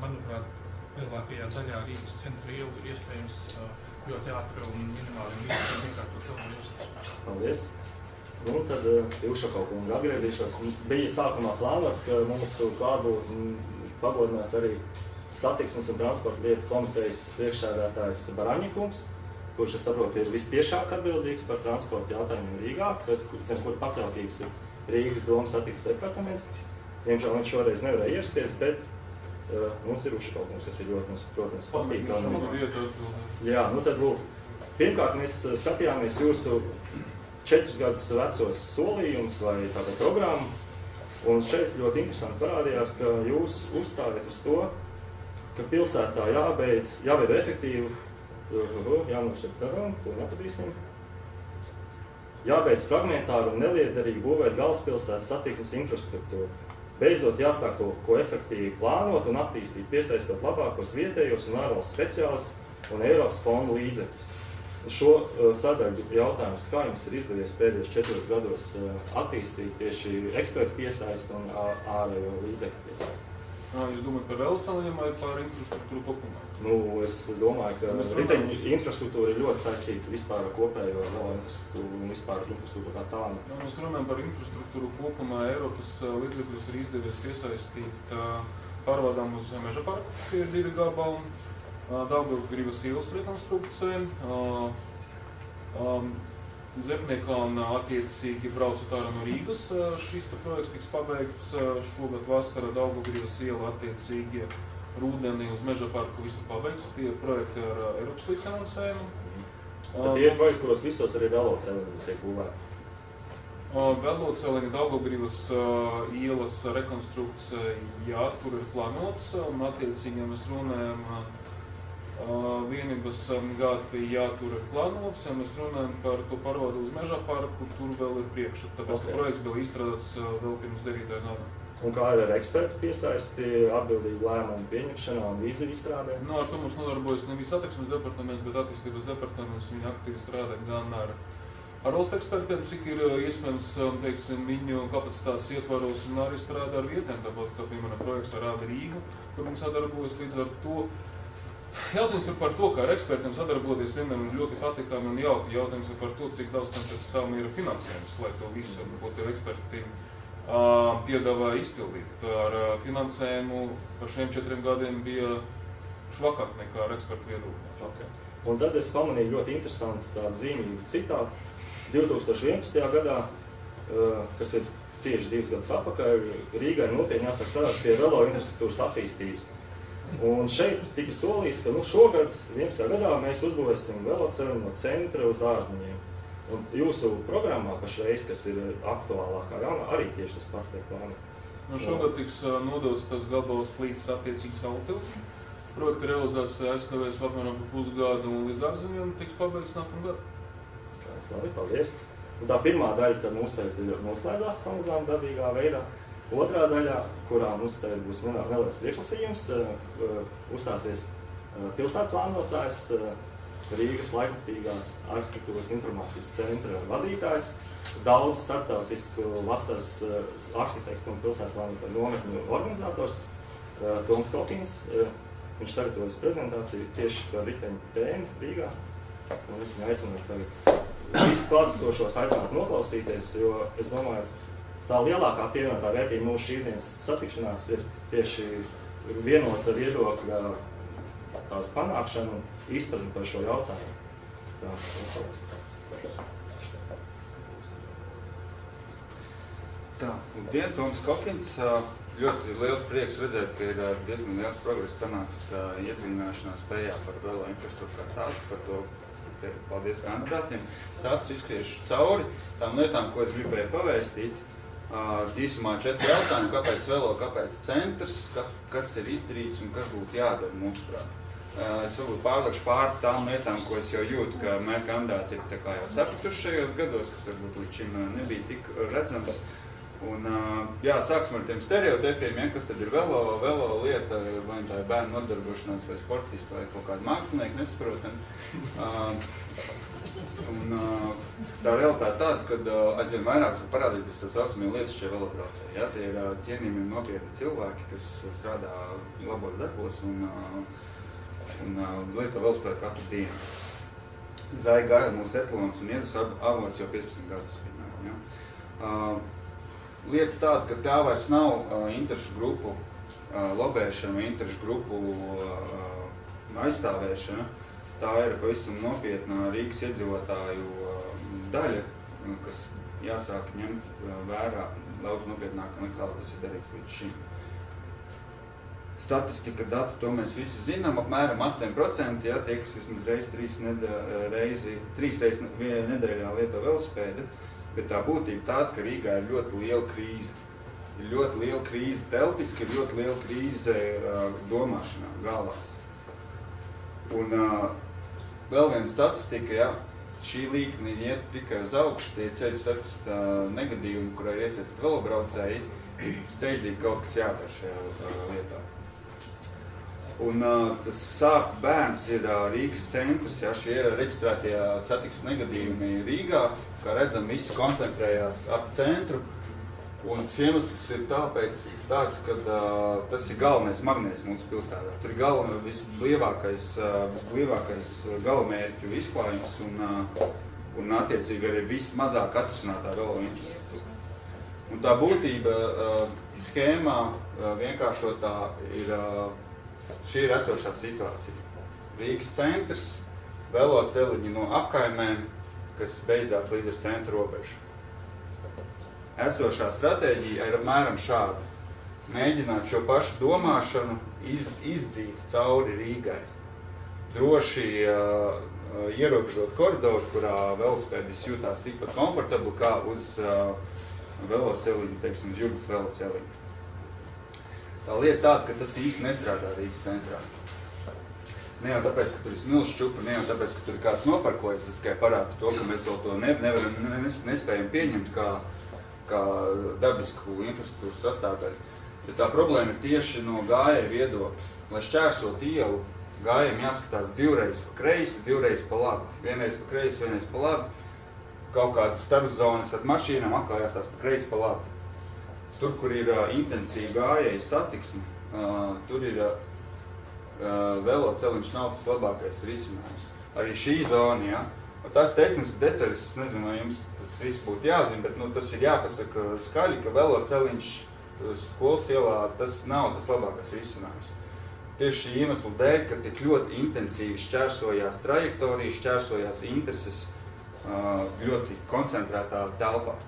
manuprāt, lielākajā daļā Rīgas centra ielu ir iespējams ļoti ātri un minimāli līdzekļi vienkāršot velojoslas. Paldies! Nu, tad Ilšakov kungu atgriezīšos. Bija sākumā plānots, ka mūsu kādu pagodinās arī satiksmes un transporta lietu komitejas priekšsēdētājs Baraņikungs, kurš, es saprotu, ir vistiešāk atbildīgs par transporta jautājumiem Rīgā, zem kura pakļautības ir Rīgas domas satiksmes departaments. Diemžēl viņš šoreiz nevarēja ierasties, bet mums ir Ilšakov kungs, kas ir ļoti mums, protams, patīk. Jā, nu tad lūk. Pirmkārt, mēs skatījāmies jūsu 4 gadus vecos solījumus vai tāda programmu, un šeit ļoti interesanti parādījās, ka jūs uzstājat uz to, ka pilsētā jāveido efektīvu, to nepadīsim, jābeidz fragmentāru un neliederīgi būvēt galvaspilsētas satiksmes infrastruktūru. Beidzot jāsāk ko efektīvi plānot un attīstīt, piesaistot labākos vietējos un ārvalstu speciālistus un Eiropas fondu līdzekļus. Šo sadaļu jautājums, kā jums ir izdevies pēdējos 4 gados attīstīt tieši ekspertu piesaisti un ārējo līdzekļu piesaisti? Jūs domājat par veloceliņiem vai par infrastruktūru kopumā? Nu, es domāju, ka riteņu infrastruktūra ir ļoti saistīta vispār ar kopējo velo infrastruktūru un vispār infrastruktūru kā tādu. Mēs runājam par infrastruktūru kopumā. Eiropas līdzekļus ir izdevies piesaistīt pārvadām uz Meža parku, tie ir 2 gabali, Daugavgrivas ielas rekonstrukcija, Zemniekalna attiecīgi braucot ārā no Rīgas. Šis projekts tiks pabeigts šogad vasarā, Daugavgrivas iela attiecīgi rudenī uz Meža parku visu pabeigts. Tie ir projekti ar Eiropas līdzfinansējumu. Tad tie ir projekti, kuros visos arī veloceliņi tiek būvēti? Veloceliņa Daugavgrivas ielas rekonstrukcija, jā, tur ir plānots, un attiecīgi, ja mēs runājam, vienības gatvi, jā, tur ir plānots, ja mēs runājam par to pārvadu uz Meža parku, tur vēl ir priekšā, tāpēc, ka projekts bija izstrādāts vēl pirms 9. gada. Un kā ir ar ekspertu piesaisti, atbildīgu lēmumu pieņemšanā un vīziju izstrādē? Nu, ar to mums nodarbojas nevis satiksmes departaments, bet attīstības departaments. Viņi aktīvi strādā gan ar valsts ekspertiem, cik ir iespējams, teiksim, viņu kapacitātes ietvaros, un arī strādā ar vietēm, tāpat kā, piemēram, projekts ar Rāda Rīgu, kur viņi sadarbojas līdz ar to. Jautājums ir par to, kā ar ekspertiem sadarboties vienmēr ļoti patīkami un jauki. Jautājums ir par to, cik daudz tam ir finansējums, lai to visu, ko tie eksperti piedāvā izpildīt. Ar finansējumu par šiem 4 gadiem bija švakāk nekā ar ekspertu viedokļiem. Okay. Un tad es pamanīju ļoti interesantu tādu zīmīgu citātu. 2011. gadā, kas ir tieši 2 gadus atpakaļ, Rīgai nopietni jāsāk strādāt pie velo infrastruktūras attīstības. Un šeit tika solīts, ka šogad, 11. gadā, mēs uzbūvēsim veloceliņu no centra uz Dārziņiem. Un jūsu programmā pašreiz, kas ir aktuālākā jaunā, arī tieši tas pats tiek plānots. Šogad tiks nodots tas gabals līdz attiecīgi Saultilpšu. Projekta realizācija aizkavēs apmēram pusgadu un līdz Dārziņiem tiks pabeigts nākamgad. Skaidrs, labi, paldies. Un tā pirmā daļa tad mums tagad noslēdzās pamazām dabīgā veidā. Otrā daļā, kurā mums tagad būs neliels priekšlasījums, uzstāsies pilsētplānotājs, Rīgas laikmatīgās arhitektūras informācijas centra vadītājs, daudz starptautisku vasaras arhitektu un pilsētplānotāju nometņu organizators Toms Kokins. Viņš sagatavojas prezentāciju tieši par riteņu tēmu Rīgā. Un es viņu aicinu tagad visus klātesošos aicināt noklausīties, jo es domāju, tā lielākā pievienotā vērtība mūsu šīs dienas satikšanās ir tieši vienota viedokļa tāda panākšana un izpratne par šo jautājumu. Tā, labdien, Toms Kokins. Ļoti liels prieks redzēt, ka ir diezgan liels progress panāks iedziļināšanās spējā par velo infrastruktūru kā tādu, par to paldies kandidātiem. Sācis izskriešu cauri tām lietām, ko es gribēju pavēstīt. Īsumā 4 jautājumi, kāpēc velo, kāpēc centrs, kas ir izdarīts un kas būtu jādara mūsuprāt. Es varbūt pārlekšu pār tām lietām, ko es jau jūtu, ka mēr kandidāti ir tā kā jau sapratuši šajos gados, kas varbūt līdz šim nebija tik redzams. Un, jā, sāksim ar tiem stereotipiem, ja, kas tad ir velo lieta, vai tā ir bērnu nodarbošanās vai sportisti vai kaut kādi mākslinieki, nesaprotam. Tā realitāte tāda, kad aizvien vairāk parādīties tā saucamie lietas šie velobraucēji. Ja, tie ir cienījami un nopietni cilvēki, kas strādā labos darbos un lieto velospēdu katru dienu. Zaiga Gaila mūsu etalons un iedzes avots jau 15 gadus, piemēram. Ja. Lieta tāda, ka tā vairs nav interešu grupu lobēšana, interešu grupu aizstāvēšana. Tā ir pavisam nopietna Rīgas iedzīvotāju daļa, kas jāsāk ņemt vērā daudz nopietnāk nekā tas ir darīts līdz šim. Statistika dati, to mēs visi zinām, apmēram 8%, ja, tie, kas vismaz trīs reizes nedēļā lieto velospēdu. Bet tā būtība tāda, ka Rīgā ir ļoti liela krīze. Ir ļoti liela krīze telpiski, ir ļoti liela krīze domāšanā, galvās. Un vēl viena statistika, ja, šī līkne iet tikai uz augšu, tie ceļu satiksmes negadījumi, kurā ir iesaistīti velobraucēji, steidzīgi kaut kas jādara šajā lietā. Un tas sāp bērns ir Rīgas centrs, ja, šie ir reģistrētie satiksmes negadījumi Rīgā, kā redzam, visi koncentrējās ap centru, un tas iemesls ir tāpēc tāds, ka tas ir galvenais magnēts mūsu pilsētā. Tur ir visblievākais galamērķu izklājums un attiecīgi arī vismazāk atrisinātā velo infrastruktūra. Un tā būtība schēmā vienkāršotā ir šī ir esošā situācija. Rīgas centrs, veloceliņi no apkaimēm, kas beidzās līdz ar centru robežu. Esošā stratēģija ir apmēram šāda. Mēģināt šo pašu domāšanu izdzīt cauri Rīgai. Droši ierobežot koridoru, kurā velospēdis jūtās tikpat komfortabli kā uz veloceliņu, teiksim, uz Jurgas veloceliņu. Tā lieta tāda, ka tas īsti nestrādā Rīgas centrā. Ne jau tāpēc, ka tur ir smilšu čupa, ne jau tāpēc, ka tur ir kāds noparkojas, tas tikai parāda to, ka mēs vēl to nespējam pieņemt kā dabisku infrastruktūras sastāvdaļu. Bet tā problēma ir tieši no gājēju viedokļa. Lai šķērsot ielu, gājējiem jāskatās divreiz pa kreisi, divreiz pa labi. Vienreiz pa kreisi, vienreiz pa labi. Kaut kādas starpzonas ar mašīnām atkal jāstās pa kreisi, pa labi. Tur, kur ir intensīva gājēju satiksme, tur ir veloceliņš nav tas labākais risinājums. Arī šī zona, ja, tās tehniskas detaļas, es nezinu, vai jums tas viss būtu jāzina, bet tas ir jāpasaka skaļi, ka veloceliņš skolas ielā tas nav tas labākais risinājums. Tieši šī iemesla dēļ, ka tik ļoti intensīvi šķērsojās trajektorijas, šķērsojās intereses ļoti koncentrētā telpā.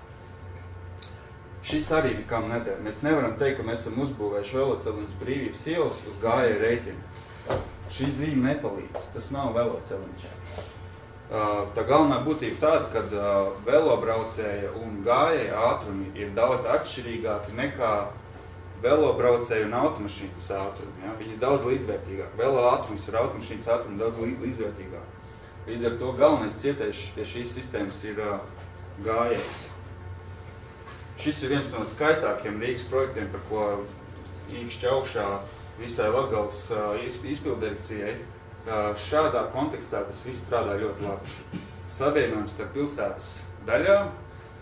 Šis arī nekam nedara. Mēs nevaram teikt, ka mēs esam uzbūvējuši veloceliņus Brīvības ielas uz gājēju rēķinu. Šī zīme nepalīdz. Tas nav veloceliņš. Tā galvenā būtība tāda, ka velobraucēja un gājēja ātrumi ir daudz atšķirīgāki nekā velobraucēja un automašīnas ātrumi. Ja? Viņi ir daudz līdzvērtīgāki. Velo ātrums ir automašīnas ātrumi daudz līdzvērtīgāki. Līdz ar to galvenais cietējs pie šīs sistēmas ir gājējs. Šis ir viens no skaistākiem Rīgas projektiem, par ko īkšķi augšā visai Latgales izpilddirekcijai. Šādā kontekstā tas viss strādā ļoti labi. Savienojums starp pilsētas daļām,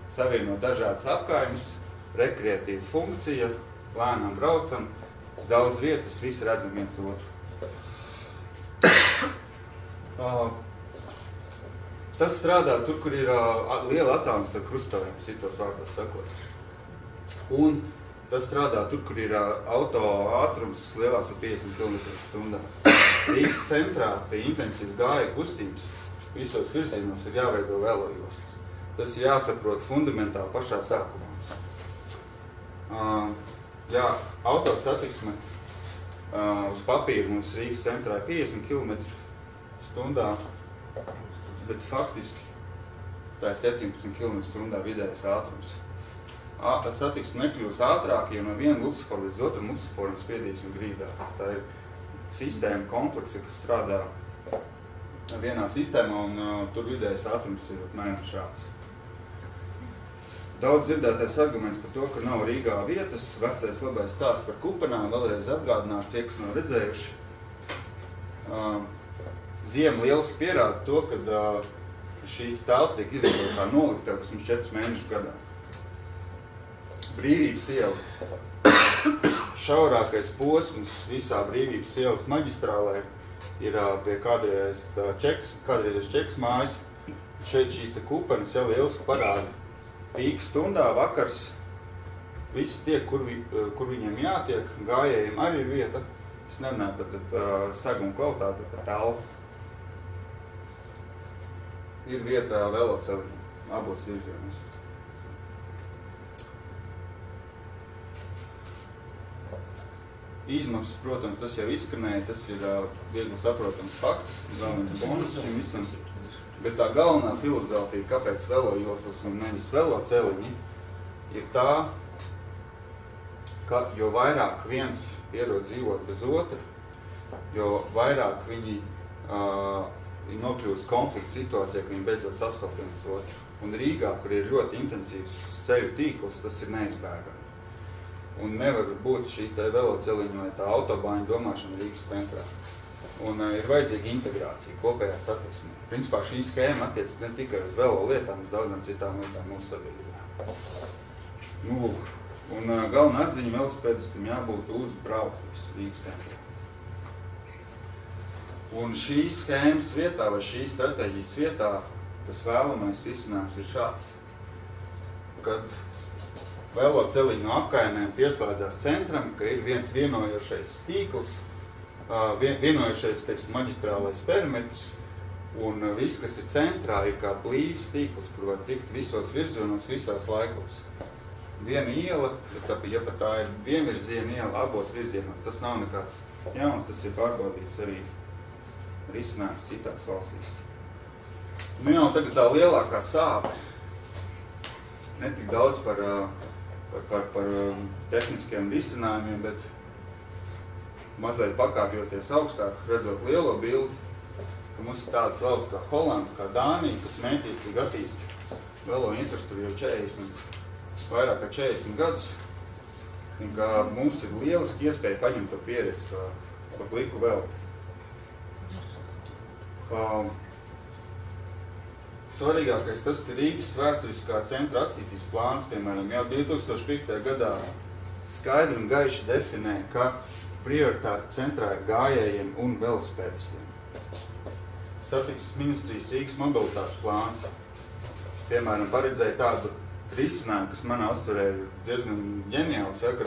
savienot dažādas apkaimes, rekreatīva funkcija, lēnām braucam, daudz vietas, visi redzam viens otru. Tas strādā tur, kur ir liela attālums ar krustavēm, citos vārdos sakot. Un tas strādā tur, kur ir auto ātrums lielās par 50 km/h. Rīgas centrā pie intensīvas gājēju kustības visos virzienos ir jāveido velojoslas. Tas ir jāsaprot fundamentāli pašā sākumā. Jā, autosatiksme uz papīra mums Rīgas centrā ir 50 km/h, bet faktiski tā ir 17 km/h vidējais ātrums. Satiksme nekļūs ātrāk, ja no viena luksusforu līdz otram luksusforam spiedīsim grīdā. Tā ir sistēma kompleksa, kas strādā vienā sistēmā, un tur vidējais ātrums ir apmēram šāds. Daudz dzirdētais arguments par to, ka nav Rīgā vietas, vecais labais stāsts par kupenām, vēlreiz atgādināšu tie, kas nav redzējuši. Ziema lieliski pierāda to, ka šī telpa tiek izmantot kā noliktava, kas mums 4 mēnešus gadā. Brīvības iela. Šaurākais posms visā Brīvības ielas maģistrālē ir pie kādreiz Čekas mājas. Šeit šīs kupenes jau lieliski parāda. Pīka stundā vakars visi tiek, kur viņiem jātiek, gājējiem arī ir vieta. Es nerunāju par segumu kvalitāti, bet par telpu. Ir vieta veloceliņiem abos virzienos. Izmaksas, protams, tas jau izskanēja, tas ir viegli saprotams fakts, galvenais bonus šim visam. Bet tā galvenā filozofija, kāpēc velojoslas un nevis veloceliņi, ir tā, ka jo vairāk viens pierod dzīvot bez otra, jo vairāk viņi nokļūst konflikta situācijā, ka viņi beidzot sastopas viens otru. Un Rīgā, kur ir ļoti intensīvs ceļu tīkls, tas ir neizbēgami. Un nevar būt šī veloceliņu vai tā autobāņu domāšana Rīgas centrā. Un ir vajadzīga integrācija, kopējā satiksme. Principā šī skēma attiecas ne tikai uz velo lietām, uz daudzām citām lietām mūsu sabiedrībā. Nu, lūk. Un galvenā atziņa velosipēdistam jābūt uz brauktuves Rīgas centrā. Un šīs skēmas vietā vai šīs stratēģijas vietā tas vēlamais risinājums ir šāds. Kad veloceliņu no apkaimēm pieslēdzās centram, ka ir viens vienojošais tīkls, vienojušies, teiksim, maģistrālais perimetrs, un viss, kas ir centrā, ir kā blīvs tīkls, kur var tikt visos virzienos, visās laikos. Viena iela, ja pat tā ir vienvirziena iela, abos virzienos, tas nav nekāds jauns, tas ir pārbaudīts arī risinājums citās valstīs. Nu jau tagad tā lielākā sāpe, ne tik daudz par tehniskiem risinājumiem, bet mazliet pakāpjoties augstāk, redzot lielo bildi, ka mums ir tādas valsts kā Holanda, kā Dānija, kas mētiecīgi attīsta velo infrastruktūru jau vairāk kā 40 gadus, un ka mums ir lieliski iespēja paņemt to pieredzi pa pliku velti. Svarīgākais tas, ka Rīgas vēsturiskā centra attīstības plāns, piemēram, jau 2005. gadā skaidri un gaiši definē, ka prioritāte centrā ir gājējiem un velosipēdistiem. Satiksmes ministrijas Rīgas mobilitātes plāns, piemēram, paredzēja tādu risinājumu, kas manā uztverē ir diezgan ģeniāls, ja, ka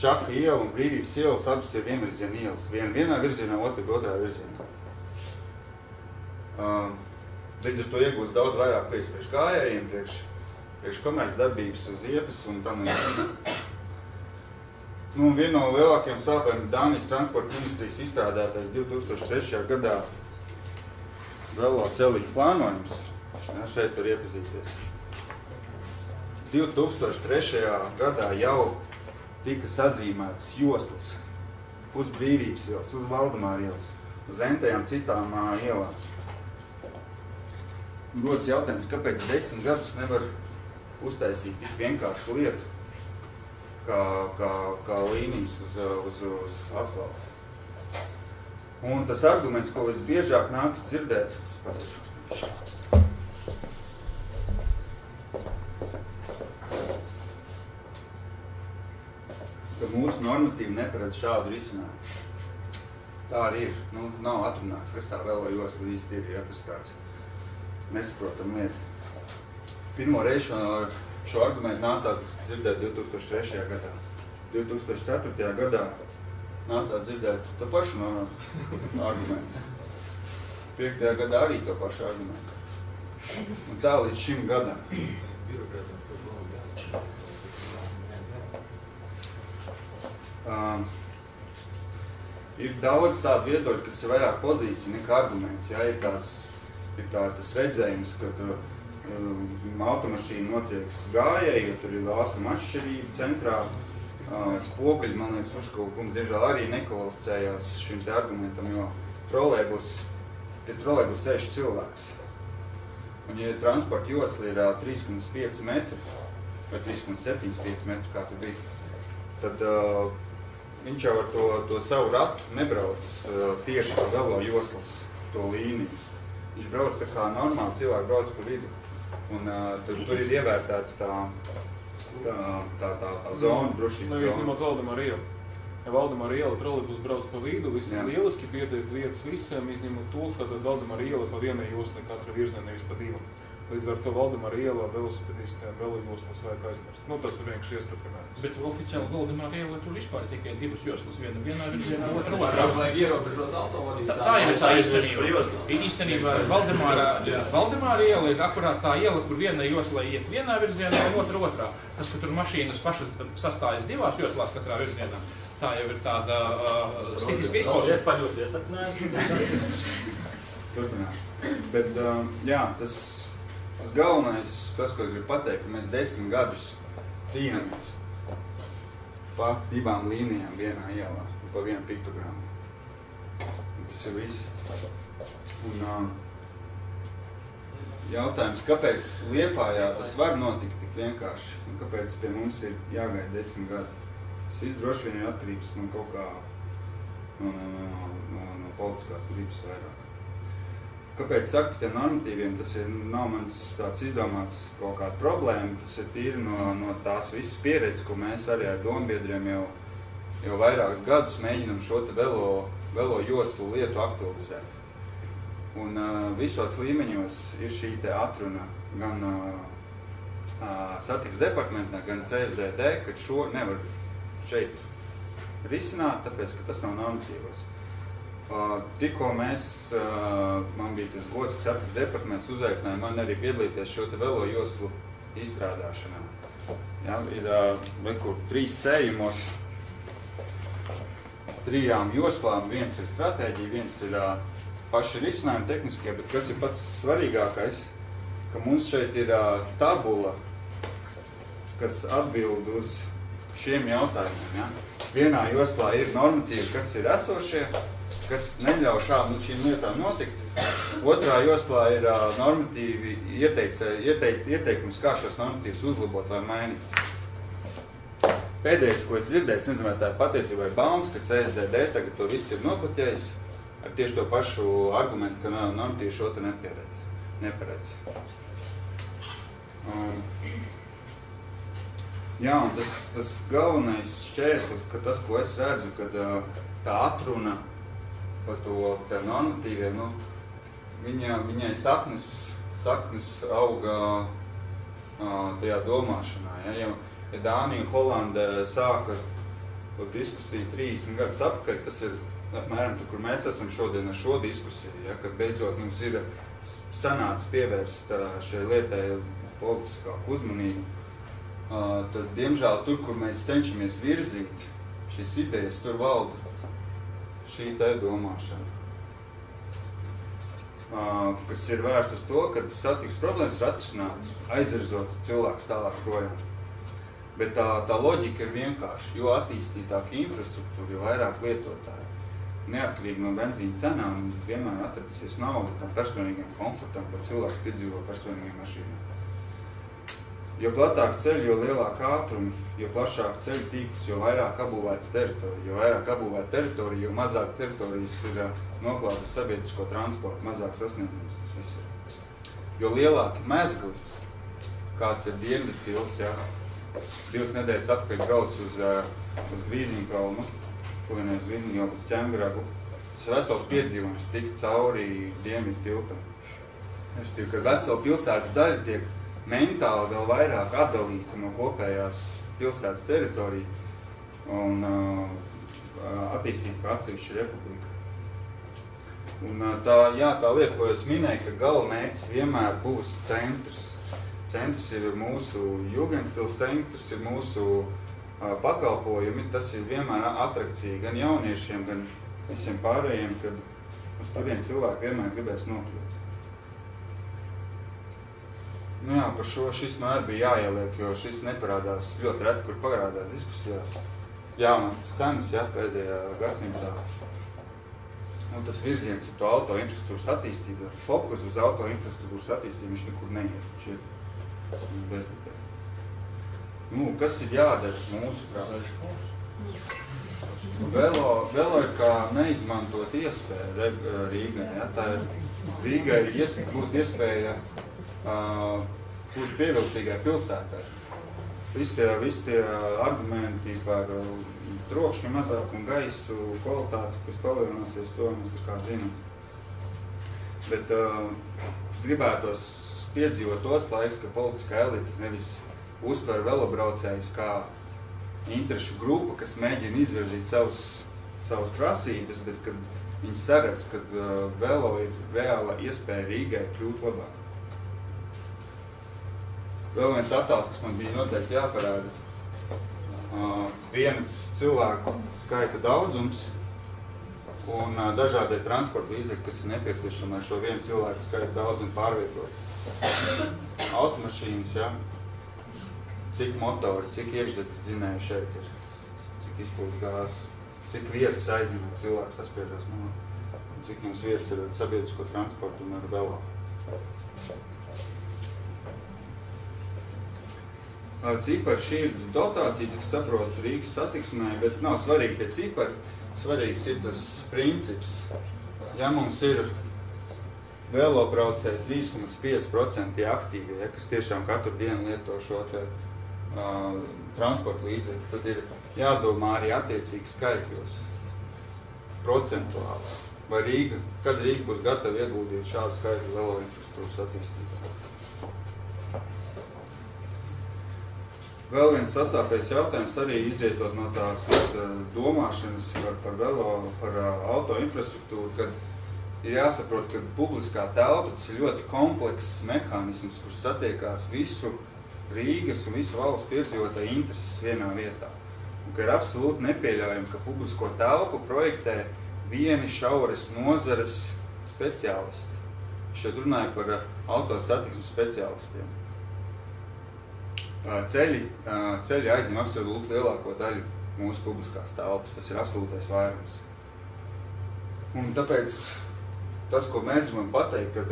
Čaka iela un Brīvības ielas abas ir vienvirziena ielas. Viena vienā virzienā, otrā virzienā. Līdz ar to iegūst daudz vairāk priekš gājējiem, priekš komercdarbības uz ietas un tam. Nu, viena no lielākajām sāpēm Dānijas transporta ministrijas izstrādātais 2003. gadā veloceliņu plānojums. Ja, šeit var iepazīties. 2003. gadā jau tika sazīmētas joslas uz Brīvības ielas, uz Valdemāra ielas, uz entajām citām ielām. Rodas jautājums, kāpēc 10 gadus nevar uztaisīt tik vienkāršu lietu, kā līnijas uz asfaltu. Un tas arguments, ko visbiežāk nākas dzirdēt, ka mūsu normatīvi neparedz šādu risinājumu. Tā arī ir. Nu, nav atrunāts, kas tā velojosla īsti ir, ja tas tāds nesaprotam lieta. Pirmo reizi šo argumentu nācās dzirdēt 2003. gadā. 2004. gadā nācās dzirdēt to pašu argumentu. 5. gadā arī to pašu argumentu. Un tā līdz šim gadam. Ir daudz tādu viedokļu, kas ir vairāk pozīcija nekā arguments. Ja? Ir tas redzējums, ka automašīna notrieks gājēji, jo tur ir ātruma atšķirība centrā. Spoguļi, man liekas, Uškova diemžēl arī nekvalificējās šim te argumentam, jo pie trolejbus sēž cilvēks. Un, ja transporta josla ir 3,5 metri vai 3,75 metri, kā tur bija, tad viņš jau ar to savu ratu nebrauc tieši pa velo joslas to līniju. Viņš brauc tā kā normāli cilvēki brauc pa vidu. Un tur ir ievērtēta tā zona, drošības zona. Izņemot Valdemāra ielu. Ja Valdemāra iela trolejbus brauc pa vidu, viss ir lieliski, pietiek vietas visiem, izņemot to, ka Valdemāra iela pa vienai joslai katra virzienā, nevis pa divam. Līdz ar to Valdemāra ielā velosipedistiem vēl joslas vajag aizmirst. Tas ir vienkārši iestrapinājums. Bet oficiāli Valdemāra iela tur vispār tikai divas joslas, vienā virzienā, otrā otrā. Vajag ierobežot autovadītāju. Tā jau ir tā īstenībā. Valdemāra iela ir akurāt tā iela, kur vienai joslai iet vienā virzienā un otrā. Tas, ka tur mašīnas pašas sastājas divās joslās katrā virzienā, tā jau ir tāda stihiska izpauža. Espaņos iestatnējums. Turpināšu. Bet, jā, tas galvenais, tas, ko es gribu pateikt, ka mēs 10 gadus cīnāmies pa divām līnijām vienā ielā, pa vienu piktogramu. Un tas ir viss. Un jautājums, kāpēc Liepājā tas var notikt tik vienkārši? Un kāpēc pie mums ir jāgaida 10 gadi? Tas viss droši vien ir atkarīgs no kaut kā no politiskās gribas vairāk. Kāpēc saku par tiem normatīviem? Tas nav mans tāds izdomāts kaut kāda problēma, tas ir tīri no tās visas pieredzes, ko mēs arī ar dombiedriem jau vairākus gadus mēģinam šo te velo joslu lietu aktualizēt. Un visos līmeņos ir šī te atruna gan satiksmes departamentā, gan CSDD, ka šo nevar šeit risināt, tāpēc, ka tas nav normatīvos. Tikko man bija tas gods, ka satiksmes departaments uzaicināja man arī piedalīties šo te velo joslu izstrādāšanā. Ja, ir kur 3 sējumos, 3 joslām, viens ir stratēģija, viens ir paši risinājumi tehniskie, bet kas ir pats svarīgākais, ka mums šeit ir tabula, kas atbild uz šiem jautājumiem. Ja? Vienā joslā ir normatīvi, kas ir esošie, kas neļauj šīm lietām notikt. Otrā joslā ir normatīvi ieteikums, kā šos normatīvus uzlabot vai mainīt. Pēdējais, ko es dzirdēju, es nezinu, vai tā ir patiesība vai baumas, ka CSDD tagad to viss ir nobloķējis ar tieši to pašu argumentu, ka normatīvi šo te neparedz. Jā, un tas galvenais šķērslis, ka tas, ko es redzu, kad tā atruna par to normatīviem, viņai saknes auga tajā domāšanā. Ja Dānija un Holanda sāka to diskusiju 30 gadus atpakaļ, tas ir apmēram tur, kur mēs esam šodien ar šo diskusiju, ja, kad beidzot mums ir sanācis pievērst šai lietai politiskāku uzmanību. Tad, diemžēl, tur, kur mēs cenšamies virzīt šīs idejas, tur valda šī te domāšana, kas ir vērsts uz to, ka satiksmes problēmas ir atrisināt, aizvirzot cilvēkus tālāk projām. Bet tā loģika ir vienkārši, jo attīstītāka infrastruktūra, jo vairāk lietotāji. Neatkarīgi no benzīna cenām vienmēr atradīsies nauda tam personīgiem komfortam, ko cilvēks piedzīvo personīgiem mašīnām. Jo platāk ceļi, jo lielāka ātrumi, jo plašāk ceļu tīkls, jo vairāk apbūvētas teritorija. Jo vairāk apbūvēta teritorija, jo mazāk teritorijas ir noklātas sabiedrisko transportu, mazāk sasniedzams tas viss ir. Jo lielāki mezgli, kāds ir Dienvidpils, ja, 2 nedēļas atpakaļ brauc uz Grīziņkalnu, uz Grīziņkalnu, uz Ķemgragu. Tas ir vesels piedzīvojums tikt cauri Dienvidtiltam. Kad vesela pilsētas daļa tiek mentāli vēl vairāk atdalīta no kopējās pilsētas teritorija un attīstīta kā atsevišķa republika. Un tā lieta, ko es minēju, ka gala mērķis vienmēr būs centrs. Centrs ir mūsu jugendstils, centrs ir mūsu pakalpojumi, tas ir vienmēr atrakcija gan jauniešiem, gan visiem pārējiem, kad uz turien cilvēki vienmēr gribēs nokļūt. Nu jā, par šo šis man arī bija jāieliek, jo šis neparādās ļoti reti, kur parādās diskusijās. Jaunās cenas, jā, pēdējā gadsimtā. Un tas virziens ar to autoinfrastruktūras attīstību, ar fokus uz autoinfrastruktūras attīstību, viņš nekur neies. Bezdarbē. Nu, kas ir jādara mūsu prāt? Velo ir kā neizmantot iespēju Rīgai. Ja? Tā ir Rīgai būt iespēja būt pievilcīgai pilsētai. Visi tie argumenti par trokšņu mazākumu, gaisu, kvalitāti, kas palielināsies, to mēs tā kā zinām. Bet gribētos piedzīvot tos laiks, ka politiskā elite nevis uztver velobraucējus kā interešu grupa, kas mēģina izvirzīt savas prasības, bet kad viņi saredz, ka velo ir reāla iespēja Rīgai kļūt labāk. Vēl viens attēls, kas man bija noteikti jāparāda. Viens cilvēku skaita daudzums un dažādie transporta līdzekļi, kas ir nepieciešami, lai šo vienu cilvēku skaita daudzumu pārvietot. Automašīnas, ja? Cik motori, cik iekšdedzes dzinēji šeit ir, cik izpūst gāzes, cik vietas aizņem cilvēks saspiežās no, cik mums vietas ir ar sabiedrisko transportu un ar velo. Cipari šī ir dotācija, cik saprotu Rīgas satiksmē, bet nav svarīgi tie cipari, svarīgs ir tas princips. Ja mums ir velobraucēji 3,5% aktīvie, ja, kas tiešām katru dienu lieto šo te, transporta līdzekļu, tad ir jādomā arī attiecīgi skaitļos, procentuāli. Vai kad Rīga būs gatava ieguldīt šādu skaitļu velo infrastruktūras attīstībā? Vēl viens sasāpējs jautājums arī izrietot no tās domāšanas par velo, par autoinfrastruktūru, kad ir jāsaprot, ka publiskā telpa tas ir ļoti komplekss mehānisms, kurš satiekās visu Rīgas un visu valsts piedzīvotāju intereses vienā vietā. Un ka ir absolūti nepieļaujami, ka publisko telpu projektē vieni šauras nozares speciālisti. Šeit runāju par autosatiksmes speciālistiem. Ceļi aizņem absolūti lielāko daļu mūsu publiskās telpas. Tas ir absolūtais vairums. Un tāpēc tas, ko mēs gribam pateikt, kad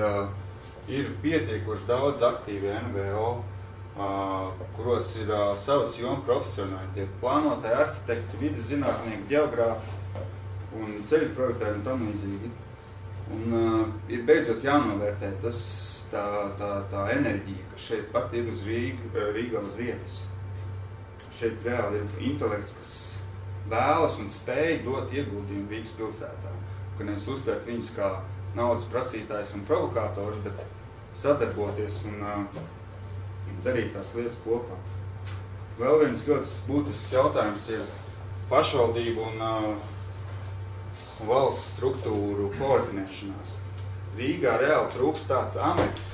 ir pietiekoši daudz aktīvi NVO, kuros ir savas joma profesionāļi, tie plānotāji, arhitekti, vides zinātnieki, ģeogrāfi un ceļu projektēji un tam līdzīgi. Un ir beidzot jānovērtē tā enerģija, kas šeit pat ir uz Rīgā uz vietas. Šeit reāli ir intelekts, kas vēlas un spēj dot ieguldījumu Rīgas pilsētā. Ka nevis uztvērt viņus kā naudas prasītājs un provokātors, bet sadarboties un darīt tās lietas kopā. Vēl viens ļoti būtisks jautājums ir pašvaldību un valsts struktūru koordinēšanās. Rīgā reāli trūkst tāds amats,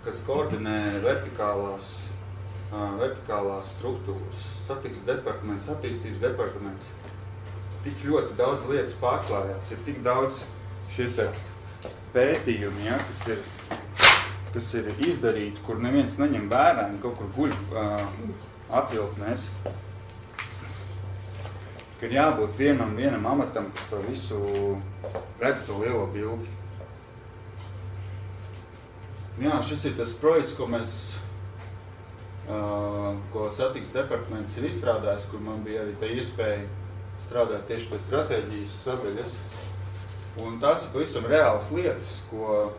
kas koordinē vertikālās struktūras. Satiksmes departaments, attīstības departaments. Tik ļoti daudz lietas pārklājās, ir tik daudz šie pētījumi, ja, kas ir izdarīti, kur neviens neņem vērā, kaut kur guļ atvilknēs. Ka ir jābūt vienam amatam, kas to visu redz to lielo bildi. Jā, šis ir tas projekts, ko satiksmes departaments ir izstrādājis, kur man bija arī tā iespēja strādāt tieši pēc stratēģijas sadaļas. Un tās ir pavisam reālas lietas, ko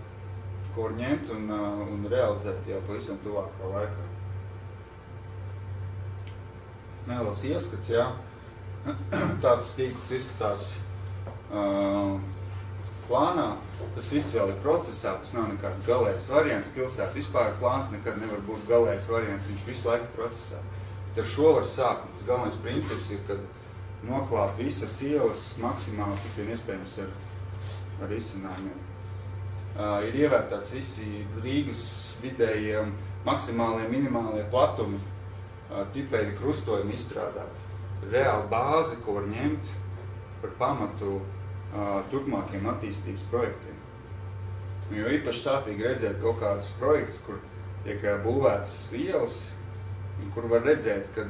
var ņemt un realizēt jau pavisam tuvākā laikā. Neliels ieskats, jā. Tāds tīkls izskatās plānā. Tas viss vēl ir procesā, tas nav nekāds galējs variants. Pilsēta vispār plāns nekad nevar būt galējs variants, viņš visu laiku procesā. Bet ar šo var sākt. Tas galvenais princips ir, kad noklāt visas ielas maksimāli, cik vien iespējams ar izcinājumiem. Ir ievērtāts visi Rīgas vidējie maksimālie, minimālie platumi, tipveidi krustojumi izstrādāti. reāla bāze, ko var ņemt par pamatu turpmākiem attīstības projektiem. Jo īpaši sāpīgi redzēt kaut kādus projektus, kur tiek būvētas ielas, kur var redzēt, ka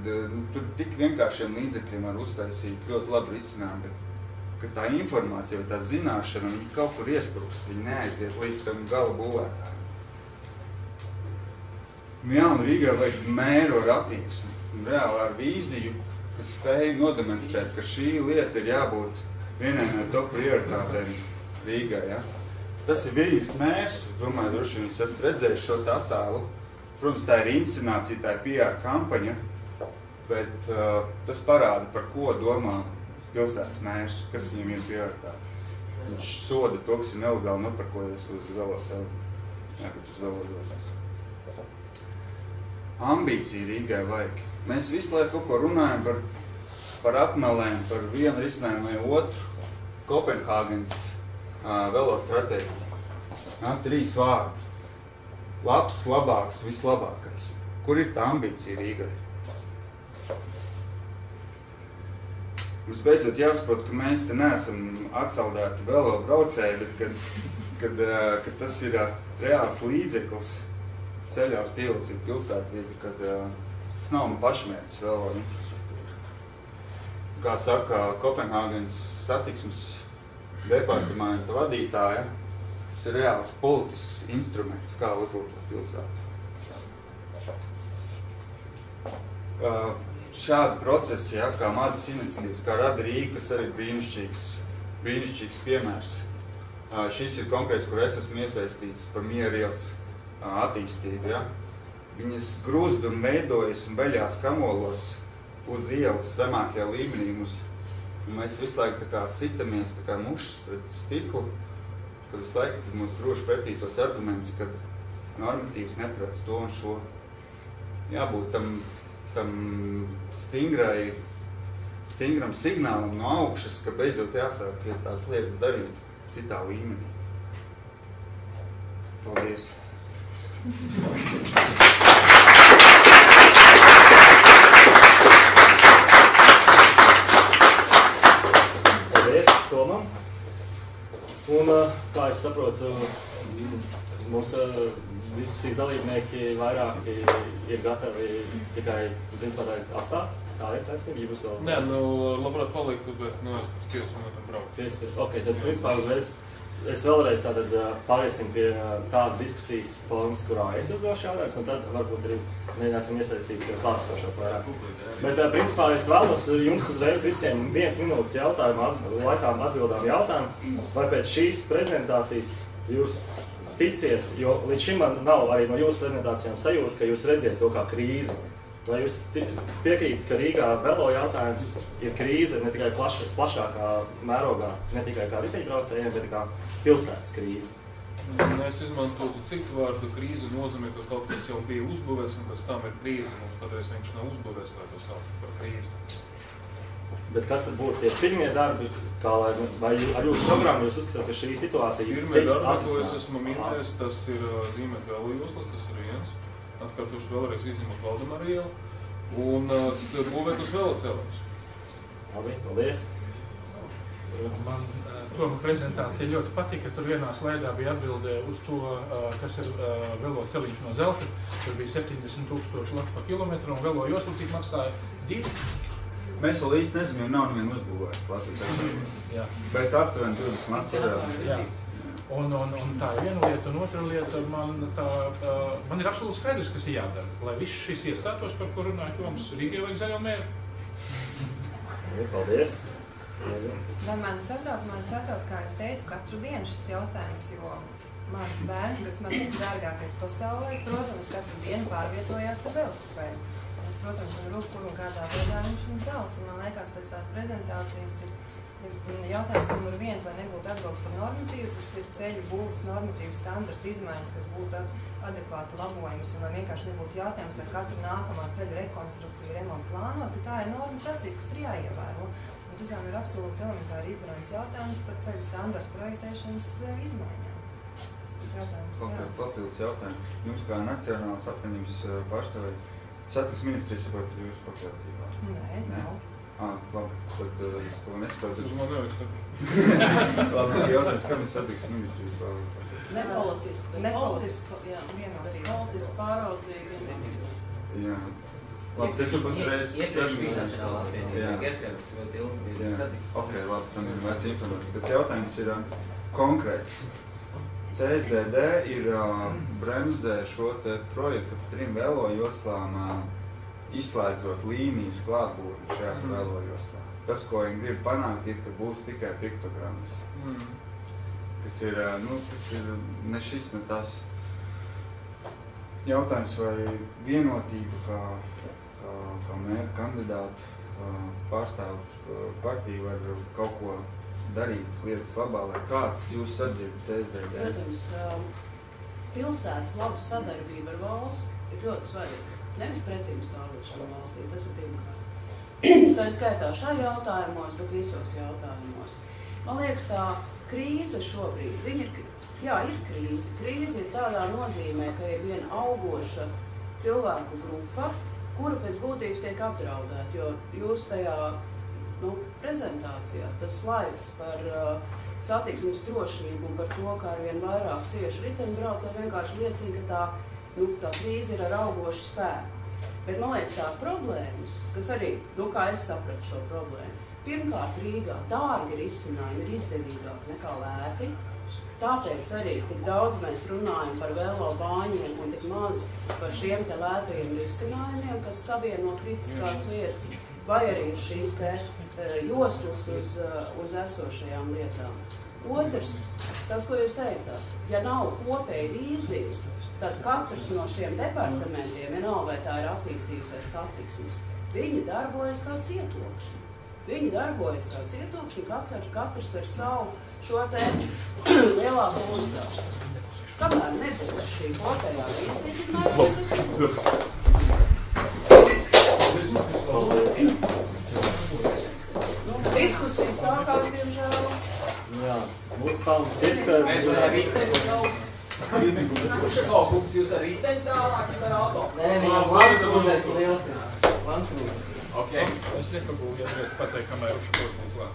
tur tik vienkāršiem līdzekļiem var uztaisīt ļoti labu risinājumu, bet ka tā informācija vai tā zināšana, viņa kaut kur iesprūst, viņa neaiziet līdz tam gala būvētājiem. Jā, un Rīgā vajag mēru ar attieksmi, reāli ar vīziju, kas spēj nodemonstrēt, ka šī lieta ir jābūt vienai no top prioritātēm Rīgā. Ja? Tas ir Viļņas mērs, domāju, droši vien jūs esat redzējuši šo attēlu. Protams, tā ir inscenācija, tā ir PR kampaņa, bet tas parāda, par ko domā pilsētas mērs, kas viņam ir prioritāte. Viņš soda to, kas ir nelegāli noparkojies uz veloceliņu, nekat uz velodosas. Ambīcija Rīgai vajag. Mēs visu laiku kaut ko runājam par apmelēm, par vienu risinājumu vai otru. Kopenhāgens velostratēģija. 3 vārdi. Labs, labāks, vislabākais. Kur ir tā ambīcija Rīgai? Mums beidzot jāsaprot, ka mēs te neesam atsaldēti velo braucēji, bet kad tas ir reāls līdzeklis ceļā uz pievilcīgu pilsētvieti, kad tas nav pašmērķis velo infrastruktūra. Kā saka Kopenhāgens satiksmes departamenta vadītāja, tas ir reāls politisks instruments, kā uzlabot pilsētu. Šādi procesi, ja, kā mazas iniciatīvas, kā Rada Rīga, kas arī brīnišķīgs piemērs. Šis ir konkrēts, kur es esmu iesaistīts par Mierielas attīstību. Ja. Viņas grūzd un veidojas un beļās kamolos uz ielas zemākajā līmenī. Mēs visu laiku tā kā sitamies, tā kā mušas pret stiklu, ka visu laiku, kad mums grūž pretī tos argumentus, kad normatīvs neprēc to un šo. Jābūt tam stingram signālam no augšas, ka beidzot jāsāk tās lietas darīt citā līmenī. Paldies! Paldies Tomam. Un, kā es saprotu, mums diskusijas dalībnieki vairāki ir gatavi tikai atstāt. Tā ir taisnība, ja būs vēl... Nē, labprāt paliktu, bet es pēc 5 minūtēm braukšu. Ok, tad principā uzreiz es vēlreiz tātad pāriesim pie tādas diskusijas formas, kurā es uzdošu jautājumus, un tad varbūt arī mēģināsim iesaistīt klātesošos vairāk. Bet principā es vēlos jums uzreiz visiem 1 minūtes laikām atbildām jautājumu, vai pēc šīs prezentācijas jūs ticiet, jo līdz šim man nav arī no jūsu prezentācijām sajūta, ka jūs redziet to kā krīzi. Vai jūs piekrītat, ka Rīgā velo jautājums ir krīze ne tikai plašākā mērogā, ne tikai kā riteņbraucējiem, bet kā pilsētas krīze? Es izmantotu citu vārdu. Krīze nozīmē, ka kaut kas jau bija uzbūvēts un pēc tam ir krīze. Mums patreiz viņš nav uzbūvēts, lai to saukt par krīzi. Bet kas tad būtu tie pirmie darbi, vai ar jūsu programmu jūs uzskatāt, ka šī situācija pirmie darbi, ko es esmu minējis, tas ir zīmēt velo joslas, tas ir viens. Atkārtošu vēlreiz izņemot Valdemara ielu un būvēt uz veloceliņus. Labi, paldies! Man Toma prezentācija ļoti patika, ka tur vienā slaidā bija atbildē uz to, kas ir veloceliņš no Zelta. Tur bija 70,000 lati pa kilometru un velo josla, cik maksāja 2. Mēs vēl īsti nezinām, jo nav nevienu uzbūvēt Latvijas. Bet aptuveni 20 lati ir. Un tā ir viena lieta, un otra lieta, man ir absolūti skaidrs, kas ir jādara, lai viss šis iestātos, par ko runāja Toms, Rīgai vajag zaļo mēru. Paldies! Vai mani satrauc, kā es teicu, katru dienu šis jautājums, jo mans bērns, kas man ir dārgākais pasaulē, protams, katru dienu pārvietojās ar velosipēdu. Es, protams, man rūp, kur un kādā veidā viņš brauc, un man liekas, pēc tās prezentācijas ir jautājums numur 1, lai nebūtu atbildes par normatīvu, tas ir ceļu būvs, normatīvu standartu izmaiņas, kas būtu adekvāti labojumus, un lai vienkārši nebūtu jautājums, lai katru nākamā ceļa rekonstrukciju remontu plānot, ka tā ir norma prasība, kas ir jāievēro. Un tas jau ir absolūti elementāri izdarāms jautājums par ceļu standartu projektēšanas izmaiņām. Tas jautājums, jā. Papildus jautājums. Jums kā Nacionālās apvienības pārstāvēji, Satiksmes ministrija saprot jūsu pakļautībā? Nē, nav. Labi, tad es to nesaprotu. Uz man nevis Labi, jautājums, kā mēs satiks ministrijas pārvaldu? Nepolitiski pāraudzība. Jā. Labi, tas jau patreiz... Iepriekš bija nacionālā apvienība, Gerkēvis ļoti ilgi bija satiks. Ok, labi, tam ir vērts informācija. Bet jautājums ir konkrēts. CSDD ir bremzē šo te projektu 3 velo joslām, izslēdzot līnijas klātbūtni šajā velo joslā. Tas, ko viņi grib panākt, ir, ka būs tikai piktogrammas. Kas ir, tas ir ne šis, ne tas. Jautājums, vai vienotība kā mēra kandidātu pārstāvu partiju var kaut ko darīt lietas labā, lai kāds jūs sadzird CSDD? Protams, pilsētas laba sadarbība ar valsti ir ļoti svarīga. Nevis pretīm stāvošana valstī, tas ir pirmkārt. Tā ir skaitā šajā jautājumos, bet visos jautājumos. Man liekas, tā krīze šobrīd, ir krīze. Krīze ir tādā nozīmē, ka ir viena augoša cilvēku grupa, kura pēc būtības tiek apdraudēta, jo jūs tajā prezentācijā tas slaids par satiksmes drošību un par to, kā arvien vairāk cieši riteņbraucēji vienkārši liecina, ka tā krīze ir ar augošu spēku. Bet man liekas, tā problēmas, kas arī, kā es sapratu šo problēmu, pirmkārt Rīgā dārgi risinājumi ir izdevīgāk nekā lēti. Tāpēc arī tik daudz mēs runājam par velo bāņiem un tik maz par šiem te lētajiem risinājumiem, kas savieno kritiskās vietas, vai arī šīs te joslas uz esošajām lietām. Otrs, tas, ko jūs teicāt, ja nav kopēja vīzija, tad katrs no šiem departamentiem, vienalga vai tā ir attīstības vai satiksmes, viņi darbojas kā cietokšņi. Katrs ar savu šo te lielāko uzdevumu. Kamēr nebūs šī kopējā vīzija, diskusija sākās, diemžēl. Jā, palmas ir, ka... Kurš jūs ar riteņu tālāk, vai auto? Nē, viņam Landkrūzēs liels ir. Ok. Es nepagūju, ja varētu pateikt, kamēr uz šos mums klāt.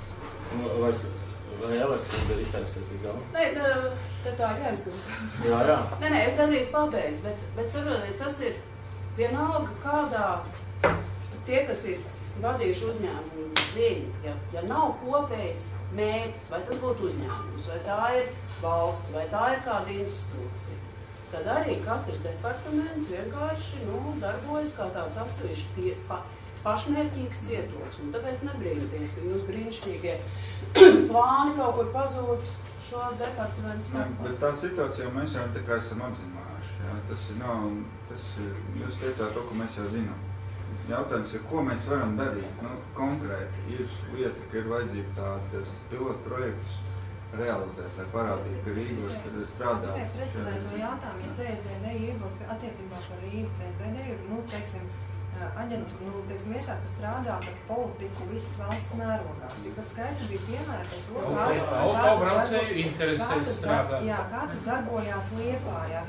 Vai Elers, kas ir izteiksies līdz galam? Nē, tā ir jāizgūt. Jā. Nē, es gandrīz pabeidzu, bet saprotiet, tas ir vienalga kādā, tie, kas ir vadījuši uzņēmumu zina, ja nav kopējs mērķis, vai tas būtu uzņēmums, vai tā ir valsts, vai tā ir kāda institūcija, tad arī katrs departaments vienkārši darbojas kā tāds atsevišķi pašmērķīgs cietoks. Un tāpēc nebrīnaties, ka jūs brīnišķīgie plāni kaut kur pazūd šo departamentu. Bet tā situācija mēs jau tā kā esam apzinājuši. Ja? Tas ir, jūs teicāt to, ko mēs jau zinām. Jautājums ir, ko mēs varam darīt? Konkrēti ir lieta, ka ir vajadzība tādas pilotu projektus realizēt, lai parādītu, ka Rīga var strādāt. Es gribēju precizēt to jautājumu, ja CSDD iebilst attiecībā par Rīgu. CSDD ir, aģentūra, iestāde, kas strādā ar politiku visas valsts mērogā. Pat skaisti bija piemēri par to, kā tas darbojās Liepājā.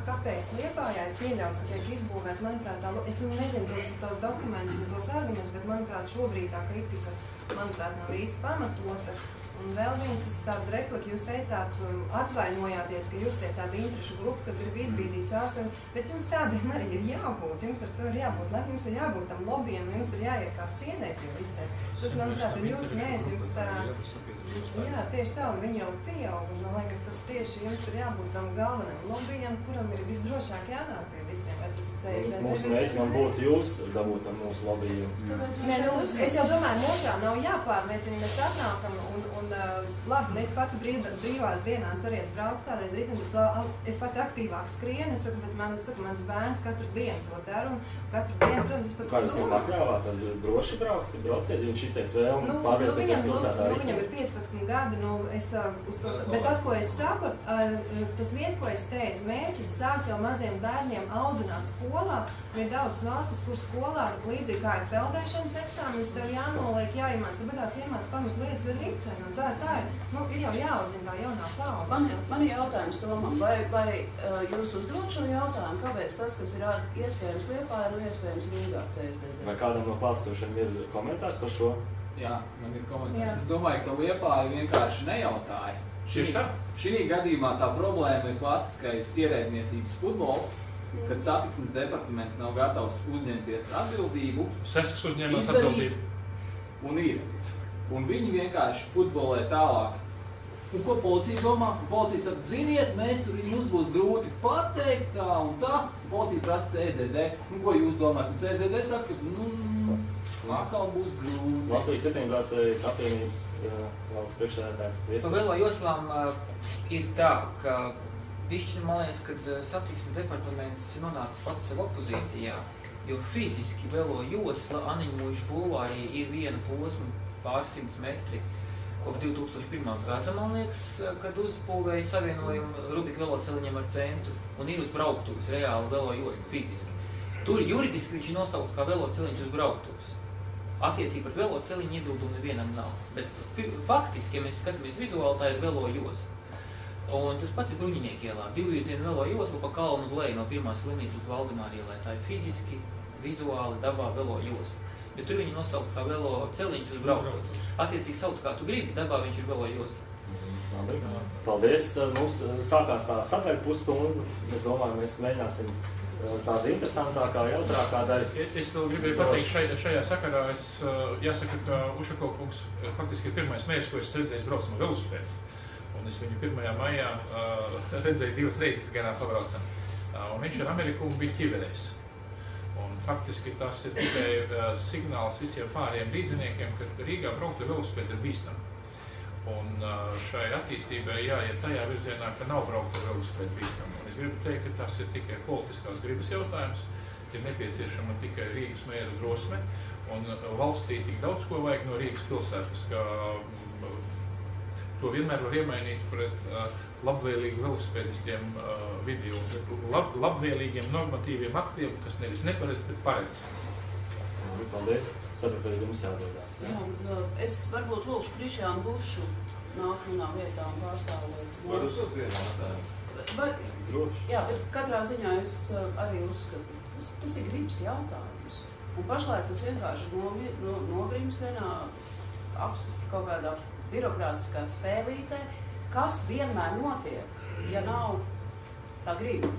Kāpēc Liepājā ir pieļauts, ka tiek izbūvēts, manuprāt, es nezinu tos dokumentus un tos argumentus, bet, manuprāt, šobrīd tā kritika, nav īsti pamatota. Un vēl viens, tas tāda replika, jūs teicāt, atvainojāties, ka jūs esat tāda interešu grupa, kas grib izbīdīt cārstiem, bet jums tādiem arī ir jābūt, jums ar to ir jābūt, jums ir jābūt tam lobbyiem, jums ir jāiet kā sienē pie visiem. Tas, manuprāt, ir jūsu mēs, jums tā, jā, tieši tā, un viņi jau pieaug, un man liekas, tas tieši jums ir jābūt tam galvenam lobbyiem, kuram ir visdrošāk jānāk pie visiem, vai tas ir CSDD. Mūsu mērķis man būtu jūs dabūt tam mūsu lobbyiem. Nē, es jau domāju, mūsā nav jāpārliecina, mēs atnākam un labi, es pati brīvās dienās arī es braucu kādreiz riteni, bet es pati aktīvāk skrienu, es saku, bet mans bērns katru dienu to dara, un katru dienu, protams, es pat... Kā jūs viņam atļāvāt, tad droši brauciet, ja viņš izteica vēlmi pārvietoties pilsētā riteni? Viņam ir 15 gadi, bet tas, ko es saku, tas viens, ko es teicu, mērķis sākt jau maziem bērniem audzināt skolā, skolā, ir daudz valstis, kur skolā, līdzīgi kā ir peldēšanas eksāmenis, tev jānoliek, jāiemāc, bet tās iemāc pamas lietas ar riceni, un tā ir, nu, ir jau jāaudzina tā jaunā paudze. Man ir jautājums, Tomam, vai jūs uzdod šo jautājumu, kāpēc tas, kas ir iespējams Liepājā, nav iespējams Rīgā CSDD? Vai kādam no klātsošiem ir komentārs par šo? Jā, man ir komentārs. Es domāju, ka Liepāja vienkārši nejautāja. Šī gadījumā tā problēma ir klasiskais ierēdniecības futbols, kad satiksmes departaments nav gatavs uzņemties atbildību. Sesks uzņēmās atbildību. Un ir. Un viņi vienkārši futbolē tālāk. Un ko policija domā? Policija saka, ziniet, mums būs grūti pateikt tā un tā. Policija prasa CSDD. Un ko jūs domājat? Un CSDD saka, atkal būs grūti. Latvijas septiņbraucējas apvienības valsts priekšsēdētājs Viestis. Par velo joslām ir tā, ka bišķi, man liekas, kad satiksmes departaments nonāca pats sev opozīcijā, jo fiziski velo josla Aniņmuižu bulvārī ir viena posma pāris 100 metri. Kopš 2001. gada, man liekas, kad uzbūvēja savienojumu Rubika veloceliņiem ar centru un ir uz brauktuvs reāli velo josla fiziski. Tur juridiski viņš ir nosaukts kā veloceliņš uz brauktuvs. Attiecīgi pret veloceliņu iebildumu nevienam nav. Bet faktiski, ja mēs skatāmies vizuāli, tā ir velo josla. Un tas pats ir Bruņinieku ielā. Divvirziena velo josla pa kalnu uz leju no pirmās slimnīcas līdz Valdemāra ielai. Tā ir fiziski, vizuāli, dabā velo josla. Bet tur viņi nosaukt kā velo celiņš uz brauktuvs. Attiecīgi sauc kā tu gribi, dabā viņš ir velo josla. Paldies. Tad mums sākās tā sadaļa pusstunda. Es domāju, mēs mēģināsim tāda interesantākā, jautrākā daļa. Es vēl gribēju pateikt šajā sakarā, jāsaka, ka Ušakov kungs faktiski ir pirmais mērķis, ko es redzēju braucam ar velosipēdu. Un es viņu 1. maijā redzēju 2 reizes garām pabraucam. Un viņš ar Ameriku bija ķiverēs. Un faktiski tas ir tikai signāls visiem pārējiem līdziniekiem, ka Rīgā braukt ar velosipēdu ir bīstami. Un šai attīstībai jāiet tajā virzienā, ka nav braukt ar velosipēdu bīstami. Un es gribu teikt, ka tas ir tikai politiskās gribas jautājums, ir nepieciešama tikai Rīgas mēra drosme, un valstī tik daudz ko vajag no Rīgas pilsētas, ka to vienmēr var iemainīt pret labvēlīgu velosipēdistiem vidī un labvēlīgiem normatīviem aktiem, kas nevis neparedz, bet paredz. Paldies. Sapratu, ka jums jādodās. Jā, es varbūt lūkšu Krišjānu Bušu nākamā vietā un pārstāvot. Var uzdot vienu jautājumu? Droši. Jā, bet katrā ziņā es arī uzskatu, tas ir gribas jautājums. Un pašlaik tas vienkārši nogrims vienā kaut kādā birokrātiskā spēlītē, kas vienmēr notiek, ja nav tā griba.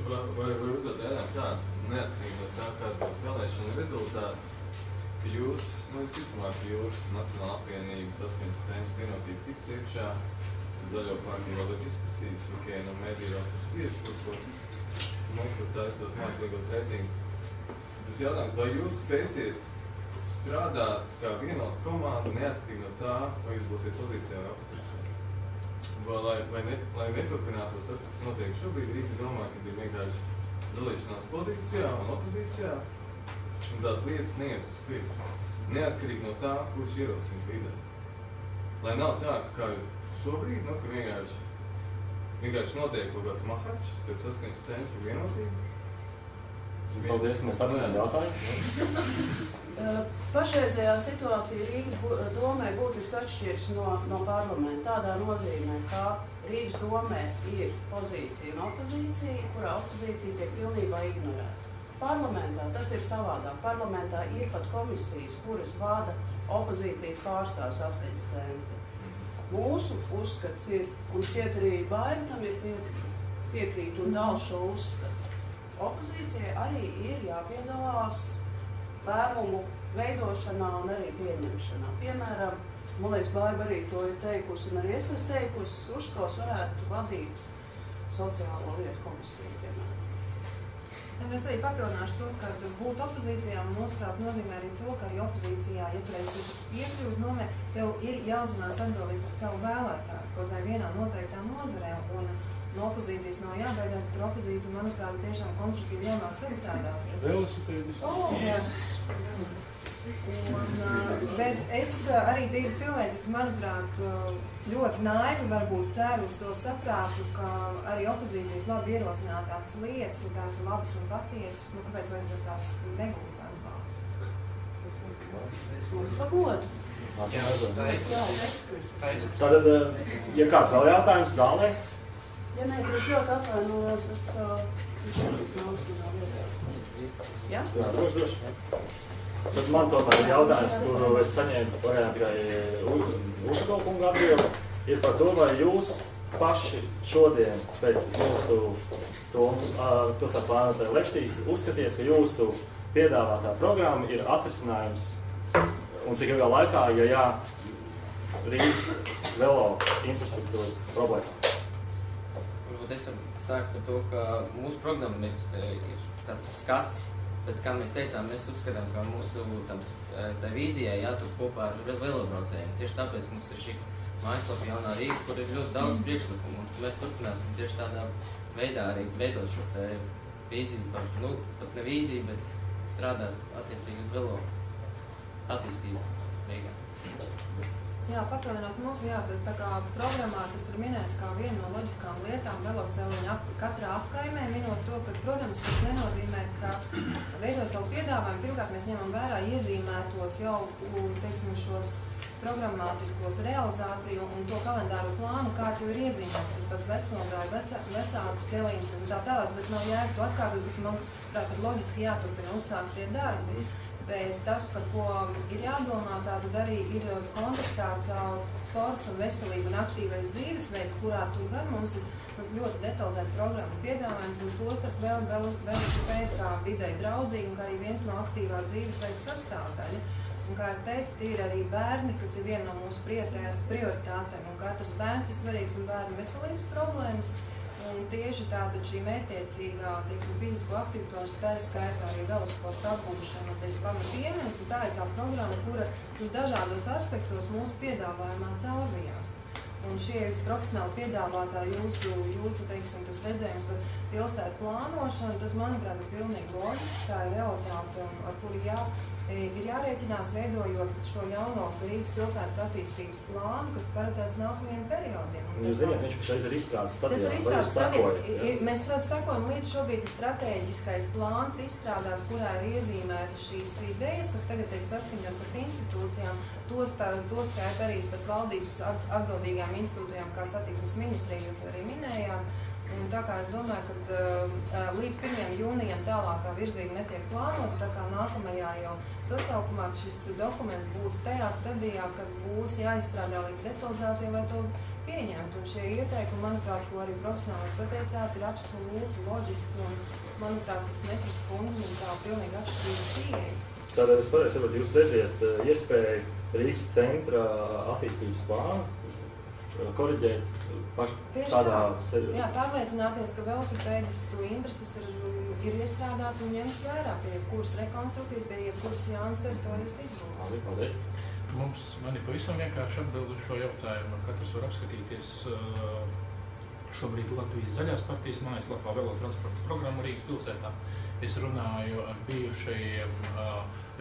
Vai uzdot jautājumu tādu? Neatkarīgi no tā, kāda būs vēlēšana rezultāts, ka jūs, visticamāk, ka jūs Nacionāla apvienība saskaņas centrs vienotība tiks iekšā, Zaļo partiju vēl ir diskusijas, no mediju vēl tas tieši, tur taisa tos mākslīgos reitingus. Tas jautājums, vai jūs spēsiet strādāt kā vienota komanda, neatkarīgi no tā, vai jūs būsiet pozīcijā vai opozīcijā? Lai neturpinātos tas, kas notiek šobrīd, Rīgas domā, ka ir vienkārši dalīšanās pozīcijā un opozīcijā, un tās lietas neiet uz priekšu. Neatkarīgi no tā, kurš ierosina līderi. Lai nav tā, kā šobrīd, ka vienkārši notiek kaut kāds mahačs, starp saskaņas centru vienotību. Paldies, mēs atbildējām jautājumu. Pašreizējā situācija Rīgas domē būtiski atšķiras no parlamenta. Tādā nozīmē, ka Rīgas domē ir pozīcija un opozīcija, kurā opozīcija tiek pilnībā ignorēta. Parlamentā tas ir savādāk. Parlamentā ir pat komisijas, kuras vada opozīcijas pārstāvu saskaņas centri. Mūsu uzskats ir, un šķiet arī Baira tam ir piekrīt un daudz šo uzskatu. Opozīcijai arī ir jāpiedalās lēmumu veidošanā un arī pieņemšanā. Piemēram, man liekas, Baiba arī to ir teikusi, un arī es esmu teikusi, Ušakovs varētu vadīt sociālo lietu komisiju, piemēram. Es arī papildināšu to, ka būt opozīcijā, un mūsuprāt nozīmē arī to, ka arī opozīcijā, ja tu esi piekļuvis nomē, tev ir jāuzzinās atbildība par savu vēlētāju, kaut vai vienā noteiktā nozarē, un no opozīcijas nav jāgaida, bet opozīcija, manuprāt, tiešām konstruktīvi jāmāk sastrādāt. Velosipēdis. Jā. Bet es arī tīri cilvēciski, manuprāt, ļoti naivi varbūt ceru uz to saprātu, ka arī opozīcijas labi ierosinātās lietas ir tās labas un patiesas, nu kāpēc vajag tās negūt atbalstu? Mums pagodu. Tātad, ja kāds vēl jautājums zālē? Ja nē, tad es ļoti atvainojos, bet šeit nav vietā. Ja? Jā, droši. Bet man tomēr ir jautājums, kuru es saņēmu pagaidām tikai Ušakovkunga atbildi, ir par to, vai jūs paši šodien pēc jūsu pilsētu plānotāja lekcijas uzskatiet, ka jūsu piedāvātā programma ir atrisinājums un cik ilgā laikā, ja jā, Rīgas velo infrastruktūras problēma? Varbūt es varu sākt ar to, ka mūsu programma ir tāds skats, bet, kā mēs teicām, mēs uzskatām, ka mūsu tā vīzijai jātur kopā ar velobraucējiem. Tieši tāpēc mums ir šī mājaslapa Jaunā Rīga, kur ir ļoti daudz priekšlikumu. Un mēs turpināsim tieši tādā veidā arī veidot šo vīziju par, pat ne vīziju, bet strādāt attiecīgi uz velo attīstību Rīgā. Jā, papildinot mūsu, tā kā programmā tas ir minēts kā viena no loģiskām lietām veloceliņa katrā apkaimē, minot to, ka, protams, tas nenozīmē, ka veidot savu piedāvājumu, pirmkārt mēs ņemam vērā iezīmētos jau, teiksim, šos programmātiskos realizāciju un to kalendāru plānu, kāds jau ir iezīmēts, tas pats vecmodāju, vecāku celiņus un tā tālāk, bet nav jēga to atkārtot, kas, manuprāt, ir loģiski jāturpina uzsākt tie darbi. Bet tas, par ko ir jādomā, tātad arī ir kontekstā caur sports un veselību un aktīvais dzīvesveids, kurā tur gan mums ir ļoti detalizēta programma piedāvājums, un tostarp vēl velosipēdi kā videi draudzīgi un kā arī viens no aktīvā dzīvesveida sastāvdaļa. Un kā es teicu, tie ir arī bērni, kas ir viena no mūsu prioritātēm, un katrs bērns ir svarīgs un bērnu veselības problēmas. Un tieši tātad šī mērķtiecīgā, teiksim, fizisko aktivitāšu skaitā arī velosporta apgūšana, teiksim, pamatiemenis, un tā ir tā programma, kura dažādos aspektos mūsu piedāvājumā caurvijās. Un šie profesionāli piedāvātāji jūsu, teiksim, tas redzējums par pilsētu plānošanu, tas, manuprāt, ir pilnīgi loģisks, tā ir realitāte, ar kuru ir jārēķinās veidojot šo jauno Rīgas pilsētas attīstības plānu, kas paredzēts nākamajiem periodiem. Jūs zināt, viņš pašreiz ir izstrādes stadijā. Tas ir izstrādes stadijā. Mēs sakojam līdz šobrīd strateģiskais plāns izstrādāts, kurā ir iezīmētas šīs idejas, kas tagad tiek saskaņotas ar institūcijām. To skaita arī starp valdības atbildīgām institūcijām, kā satiksmes ministrija jūs arī minējāt. Un tā kā es domāju, ka līdz 1. jūnijam tālākā virzība netiek plānota, tā kā nākamajā jau sasaukumā šis dokuments būs tajā stadijā, kad būs jāizstrādā līdz detalizācijai, lai to pieņemtu. Un šie ieteikumi, manuprāt, ko arī profesionālis pateicāt, ir absolūti loģiski un, manuprāt, tas neprasa fundamentāli pilnīgi atšķirīga pieeja. Tātad es pareizi saprotu, jūs redziet iespēju Rīgas centra attīstības plānu koriģēt tādā Jā, pārliecināties, ka velosipēdistu intereses ir iestrādāts un ņemts vērā pie jebkuras rekonstrukcijas, pie jebkuras jaunas teritorijas izbūves. Paldies. Man ir pavisam vienkārši atbild uz šo jautājumu. Katrs var apskatīties šobrīd Latvijas zaļās partijas mājaslapā velotransporta programmu Rīgas pilsētā. Es runāju ar bijušajiem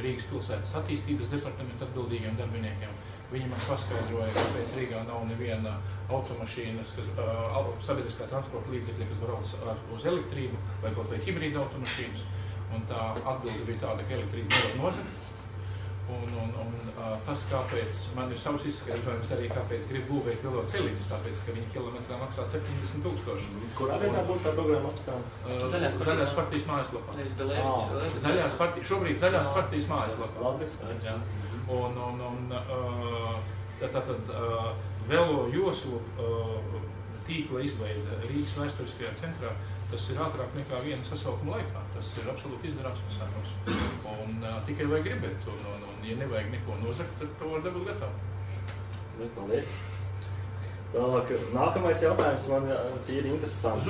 Rīgas pilsētas attīstības departamenta atbildīgiem darbiniekiem. Viņi man paskaidroja, kāpēc Rīgā nav neviena automašīnas, sabiedriskā transporta līdzekļa, kas brauc uz elektrību vai kaut vai hibrīda automašīnas. Un tā atbilde bija tāda, ka elektrība nevar nozagt. Un tas, kāpēc man ir savs izskaidrojums arī, kāpēc grib būvēt veloceliņus, tāpēc, ka viņi kilometrā maksā 70 000. Kurā vietā būtu tā programma apstāta? Zaļās partijas mājaslapā. Šobrīd Zaļās partijas mājaslapā. Labi, skaidrs. Tātad velo joslu tīkla izveida Rīgas vēsturiskajā centrā, tas ir ātrāk nekā viena sasaukuma laikā. Tas ir absolūti izdarāms pasākums. Un tikai vajag gribēt. Un ja nevajag neko nozagt, tad to var dabūt gatavu. Paldies. Tālāk, nākamais jautājums man tīri interesants.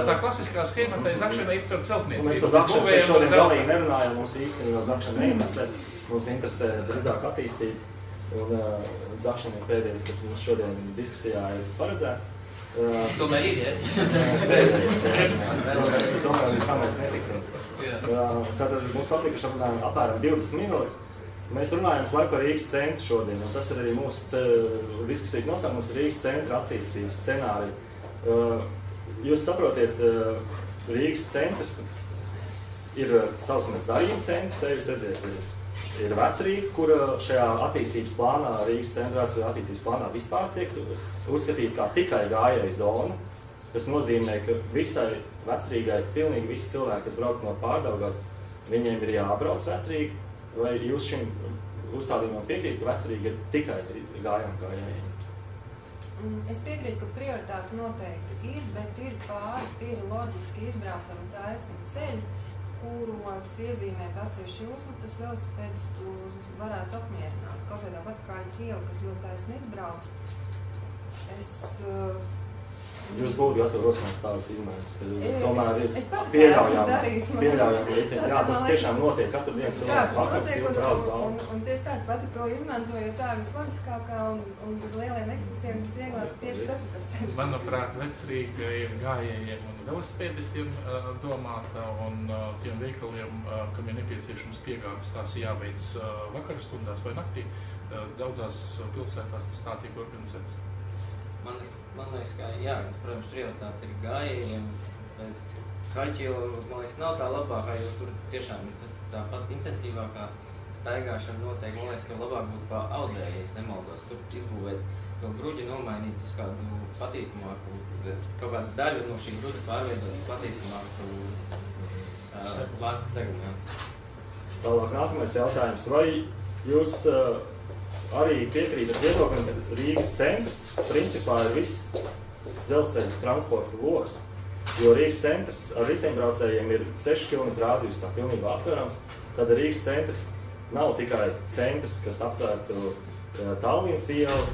Tā klasiskā schēma, tā zakšana ir caur celtniecību. Mēs par zakšanu šodien galīgi nerunājam, mums īstenībā zakšana neinteresē. Mums interesē drīzāk attīstība. Un zakšana ir pēdējais, kas mums šodien diskusijā ir paredzēts. Tomēr ir, ja? Pēdējais. Es domāju, līdz kā mēs mēs netiksim. Tātad mums patīkuši apmēram 20 minūtes. Mēs runājam par Rīgas centru šodien, un tas ir arī mūsu diskusijas nosaukums Rīgas centra attīstības scenārija. Jūs saprotiet, Rīgas centrs ir saucamais darījuma centrs, jūs redzēt, ir Vecrīga, kura šajā attīstības plānā, Rīgas centra attīstības plānā vispār tiek uzskatīta kā tikai gājēju zona, kas nozīmē, ka visai Vecrīgai, pilnīgi visi cilvēki, kas brauc no Pārdaugavas, viņiem ir jābrauc Vecrīga. Vai jūs šim uzstādījumam piekrīt, ka Vecrīga ir tikai gājējiem? Es piekrītu, ka prioritāte noteikti ir, bet ir pāris tīri loģiski izbraucami taisni ceļi, kuros iezīmēt atsevišķi uzliktas velosipēdistus varētu apmierināt. Kaut kādā pat kā ķiela, kas ļoti taisni izbrauc. Jūs būtu gatavi rosināt tādas izmaiņas, ka tomēr ir pieļaujām riteņi. Jā, tas tiešām notiek katru dienu cilvēku vakars, brauc daudz. Un tieši tā, es pati to izmantoju, jo tā ir visloģiskākā un bez lieliem ekscesiem visvieglāk tieši tas ir tas ceļš. Manuprāt, Vecrīga ir gājējiem un velosipēdistiem domāta un tiem veikaliem, kam ir nepieciešams piegādes, tās jāveic vakara stundās vai naktī. Daudzās pilsētās tas tā tiek organizēts. Man liekas, ka jā, protams, prioritāte ir gājējiem, bet Kaļķiela, man liekas, nav tā labākā, jo tur tiešām ir tāpat intensīvākā staigāšana noteikti. Man liekas, ka labāk būtu pa Audēju, ja es nemaldos, tur izbūvēt to gruģi nomainīt uz kādu patīkamāku, kaut kādu daļu no šī gruģa pārveidot uz patīkamāku vārku segumu. Tālāk nākamais jautājums. Vai jūs arī piekrītat viedoklim, ka Rīgas centrs principā ir viss dzelzceļa transporta loks, jo Rīgas centrs ar riteņbraucējiem ir 6 km rādījusā pilnībā aptverams, tad Rīgas centrs nav tikai centrs, kas aptvērtu Tallinas ielu,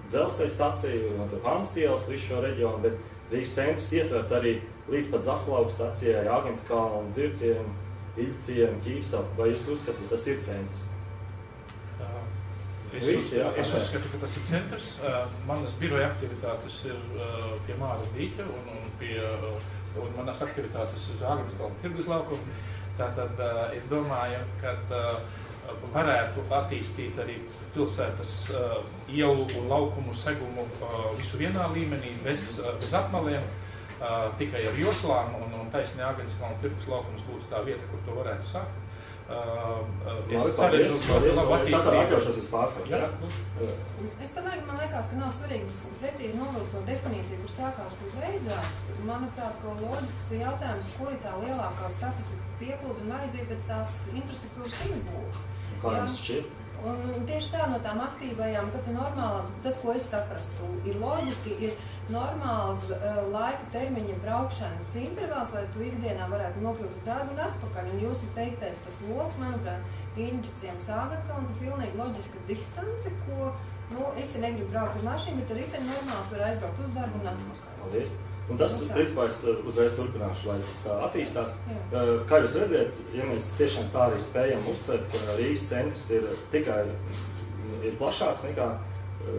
dzelzceļa staciju, Hansas ielas, visu šo reģionu, bet Rīgas centrs ietvert arī līdz pat Zaslauku stacijai, Agenskalnam, Dzirciem, Iļciem, Ķīpsavu. Vai jūs uzskatāt, ka tas ir centrs? Es uzskatu, ka tas ir centrs. Manas biroja aktivitātes ir pie Māras dīķa un manas aktivitātes uz Agenskalna tirgus laukumu. Tātad es domāju, ka varētu attīstīt arī pilsētas ielu un laukumu segumu visu vienā līmenī, bez apmaliem, tikai ar joslām un taisnī Agenskalna tirgus laukums būtu tā vieta, kur to varētu sākt. Es atļaušos uz pārtraukt. Es tomēr, man liekas, ka nav svarīgi precīzi novilkt to definīciju, kur sākās, kur beidzās. Manuprāt, ka loģisks ir jautājums, kur ir tā lielākā statistika pieplūda un vajadzība pēc tās infrastruktūras izbūves. Kā jums šķiet? Un tieši tā no tām aktīvajām, kas ir normāli, tas, ko es saprastu, ir loģiski, ir normāls laika termiņa braukšanas intervāls, lai tu ikdienā varētu nokļūt uz darbu un atpakaļ. Un jūsu teiktais tas loks, manuprāt, Iņģiciem Sāgenskalns ir pilnīgi loģiska distance, ko, es negribu braukt ar mašīnu, bet ar riteni normāls var aizbraukt uz darbu un atpakaļ. Paldies. Un tas, principā, es uzreiz turpināšu, lai tas tā attīstās. Kā jūs redzat, ja mēs tiešām tā arī spējam uztvert, ka Rīgas centrs ir tikai plašāks nekā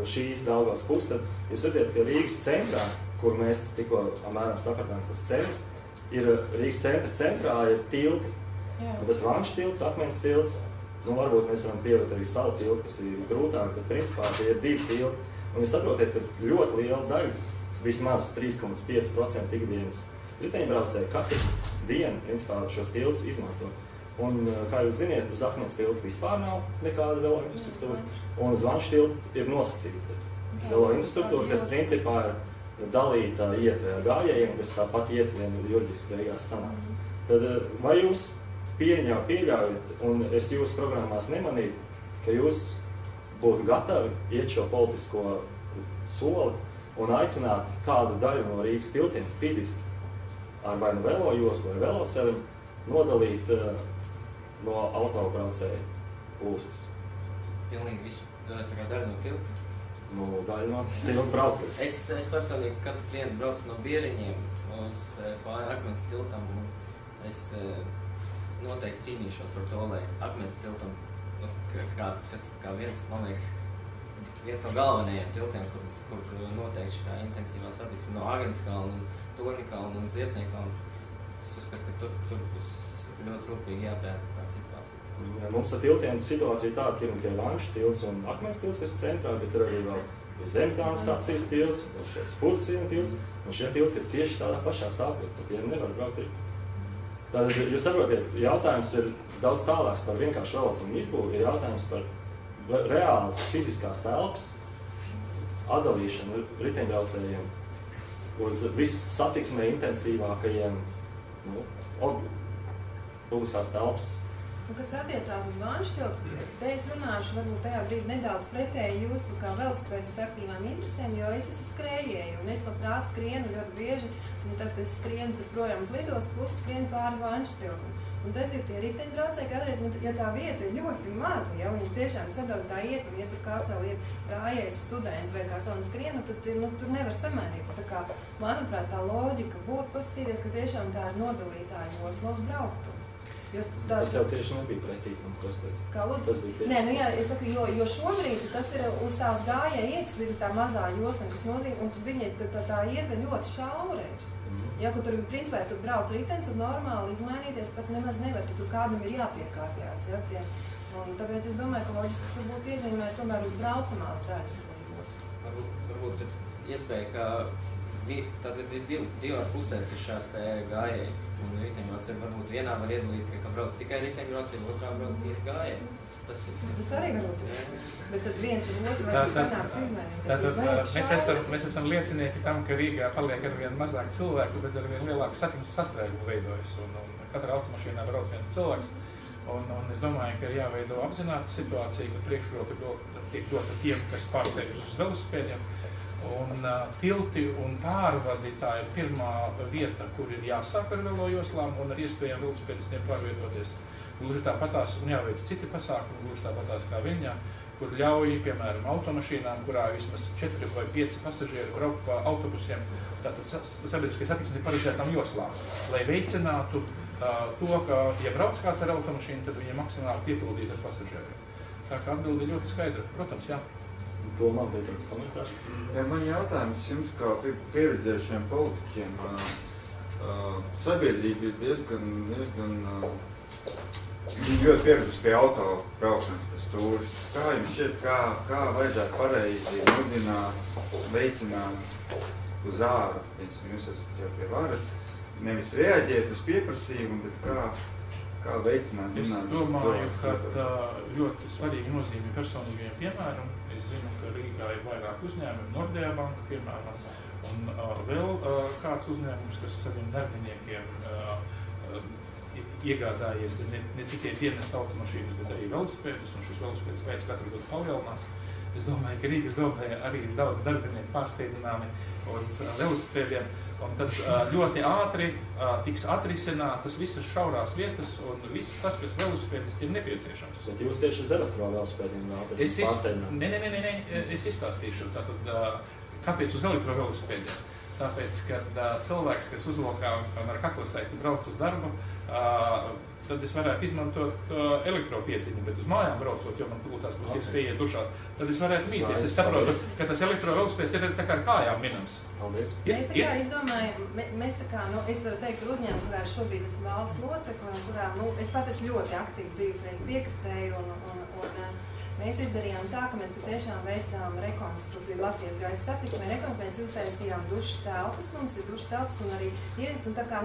šīs Daugavas puses, tad jūs redzat, ka Rīgas centrā, kur mēs tikko apmēram sapratām, tas centrs, ir Rīgas centrā ir tilti. Un tas Vanšu tilts, Akmens tilts, varbūt mēs varam pievienot arī savu tiltu, kas ir grūtāk, bet principā tie ir 2 tilti. Un jūs saprotiet, ka ļoti liela daļa, vismaz 3,5% ikdienas riteņbraucēji katru dienu, principā, šos tiltus izmanto. Un, kā jūs ziniet, uz Akmens tiltu vispār nav nekāda velo infrastruktūra, un uz Vanšu tiltu ir nosacīta velo infrastruktūra, kas principā ir dalīta ietve gājējiem, kas tāpat ietve juridiski beigās sanāk. Tad vai jūs pieļaujat, un es jūsu programmās nemanīju, ka jūs būtu gatavi iet šo politisko soli un aicināt kādu daļu no Rīgas tiltiem fiziski ar vai nu velo joslu vai veloceli nodalīt no autobraucēju plūsmas? Pilnīgi visu, tā kā daļa no tilta? Daļa no tilta brauktas. Es personīgi katru dienu braucu no Bieriņiem uz pāri Akmens tiltam, un es noteikti cīnīšos par to, lai Akmens tiltam, kā viens, man liekas, viens no galvenajiem tiltiem, kur noteikti šī intensīvā satiksme no Agenskalna, Torņakalna un Zietniekalnas Es uzskatu, ka tur būs ļoti rūpīgi jāpēta tā situācija. Mums ar tiltiem situācija tāda, ka ir tie Vanšu tilts un Akmens tilts, kas ir centrā, bet ir arī vēl Zemtānu stacijas tilts, un šeit Spurcienu tilts, un šie tilti ir tieši tādā pašā stāvokļā, ka tiem nevar braukt rīt. Tātad, jūs saprotiet, jautājums ir daudz tālāks par vienkārši velocienu izbūvi, ir jautājums par reālas fiziskās telpas atdalīšanu riteņbraucējiem uz vissatiksmē intensīvākajiem publiskās telpas. Kas attiecās uz Vanšu tiltu, te es runāšu varbūt tajā brīdī nedaudz pretēji jūsu kā velosipēdas aktīvām interesēm, jo es esmu skrējēju un es labprāt skrienu ļoti bieži, un tad es skrienu tur projām uz lidostu pusi, skrienu pāri Vanšu tiltu. Un tad ir tie riteņbraucēji, kādreiz, ja tā vieta ir ļoti maza, ja viņi tiešām sadod tā iet, un ja tur kāds vēl ir gājējis studenti vai kā savu skrienu, tad tur nevar samainīties. Tā kā, manuprāt, tā loģika būtu paskatīties, ka tiešām tā ir nodalītāja josla uz brauktuves. Tas jau tieši nebija pretīgi, ko es teicu. Kā lūdzu? Tas bija tieši. Nē, jā, es saku, jo šobrīd tas ir uz tās gājēja ietas, ir tā mazā josla, kas nozīmē, un viņi tā ietve ļoti šaura ir. Ja, kur tur, principā, ja tur brauc ritenis, tad normāli izmainīties pat nemaz nevar, ka tur kādam ir jāpiekārpjās. Ja, un tāpēc es domāju, ka loģiski tur būtu iezīmēt tomēr uz braucamās daļas. Varbūt ir iespēja, ka tātad ir divās pusēs ir šās te gājēji un riteņbraucēji. Varbūt vienā var iedalīt, ka brauc tikai riteņbraucēji, otrā brauc tikai gājēji. Tas arī varbūt ir. Bet tad viens un otru varbūt sanāks izmērīt. Mēs esam liecinieki tam, ka Rīgā paliek arvien mazāk cilvēku, bet arvien lielāka satiksmes sastrēguma veidojas. Un katrā automašīnā brauc viens cilvēks. Un es domāju, ka ir jāveido apzināta situācija, ka priekšroka tiek dota tiem, kas pārsēžas uz velosipēdiem. Un tilti un pārvadi tā ir pirmā vieta, kur ir jāsāk ar velojoslām un ar iespējām velosipēdistiem pārvietoties. Gluži tāpatās un jāveic citi pasākumi, gluži tāpatās kā Viļņā, kur ļauj, piemēram, automašīnām, kurā vismaz 4 vai 5 pasažieri braukt pa autobusiem, tātad sabiedriskai satiksmei ir paredzētām joslām, lai veicinātu to, ka, ja brauc kāds ar automašīnu, tad viņi maksimāli piepildīt ar pasažieriem. Tā kā atbilde ļoti skaidra, protams, jā. To man bija tāds komentārs. Ja man jautājums jums, kā pieredzējušiem politiķiem, sabiedrība ir diezgan ļoti pieradusi pie auto braukšanas pēc stūris. Kā jums šķiet, kā vajadzētu pareizi mudināt, veicināt uz āru? Jūs esat jau pie varas, nevis reaģēt uz pieprasījumu, bet kā veicināt? Es domāju, ka ļoti svarīgi nozīmē personīgajiem piemēram. Es zinu, ka Rīgā ir vairāk uzņēmumi, Nordea banka, piemēram, un vēl kāds uzņēmums, kas saviem darbiniekiem iegādājies ne tikai dienesta automašīnas, bet arī velosipēdus, un šis velosipēdu skaits katru gadu palielinās. Es domāju, ka Rīgas domē arī ir daudz darbinieku pārsteidināmi uz velosipēdiem, un tad ļoti ātri tiks atrisinātas visas šaurās vietas un viss tas, kas velosipēdistiem ir nepieciešams. Bet jūs tieši uz elektrovelosipēdiem vēlaties pārsteidināt? Nē, es izstāstīšu. Tātad, kāpēc uz elektrovelosipēdiem? Tāpēc, kad cilvēks, kas uzvalkā ar kaklasēti brauc uz darbu, tad es varētu izmantot elektropieciņu, bet uz mājām braucot, jo man tās būs iespēja dušāt, tad es varētu mīties. Es saprotu, ka tas elektrovelospēds ir tā kā ar kājām minams. Paldies. Mēs tā kā izdomājam, mēs tā kā, es varu teikt par uzņēmumu, kurā šobrīd esmu valdes locekle, un kurā, es pat esmu ļoti aktīvi dzīvesveidu piekritēju, un mēs izdarījām tā, ka mēs patiešām veicām rekonstrukciju Latvijas gaisa satiksmē. Mēs uztaisījām dušas telpas, mums ir dušas telpas un arī ierīces, un tā kā,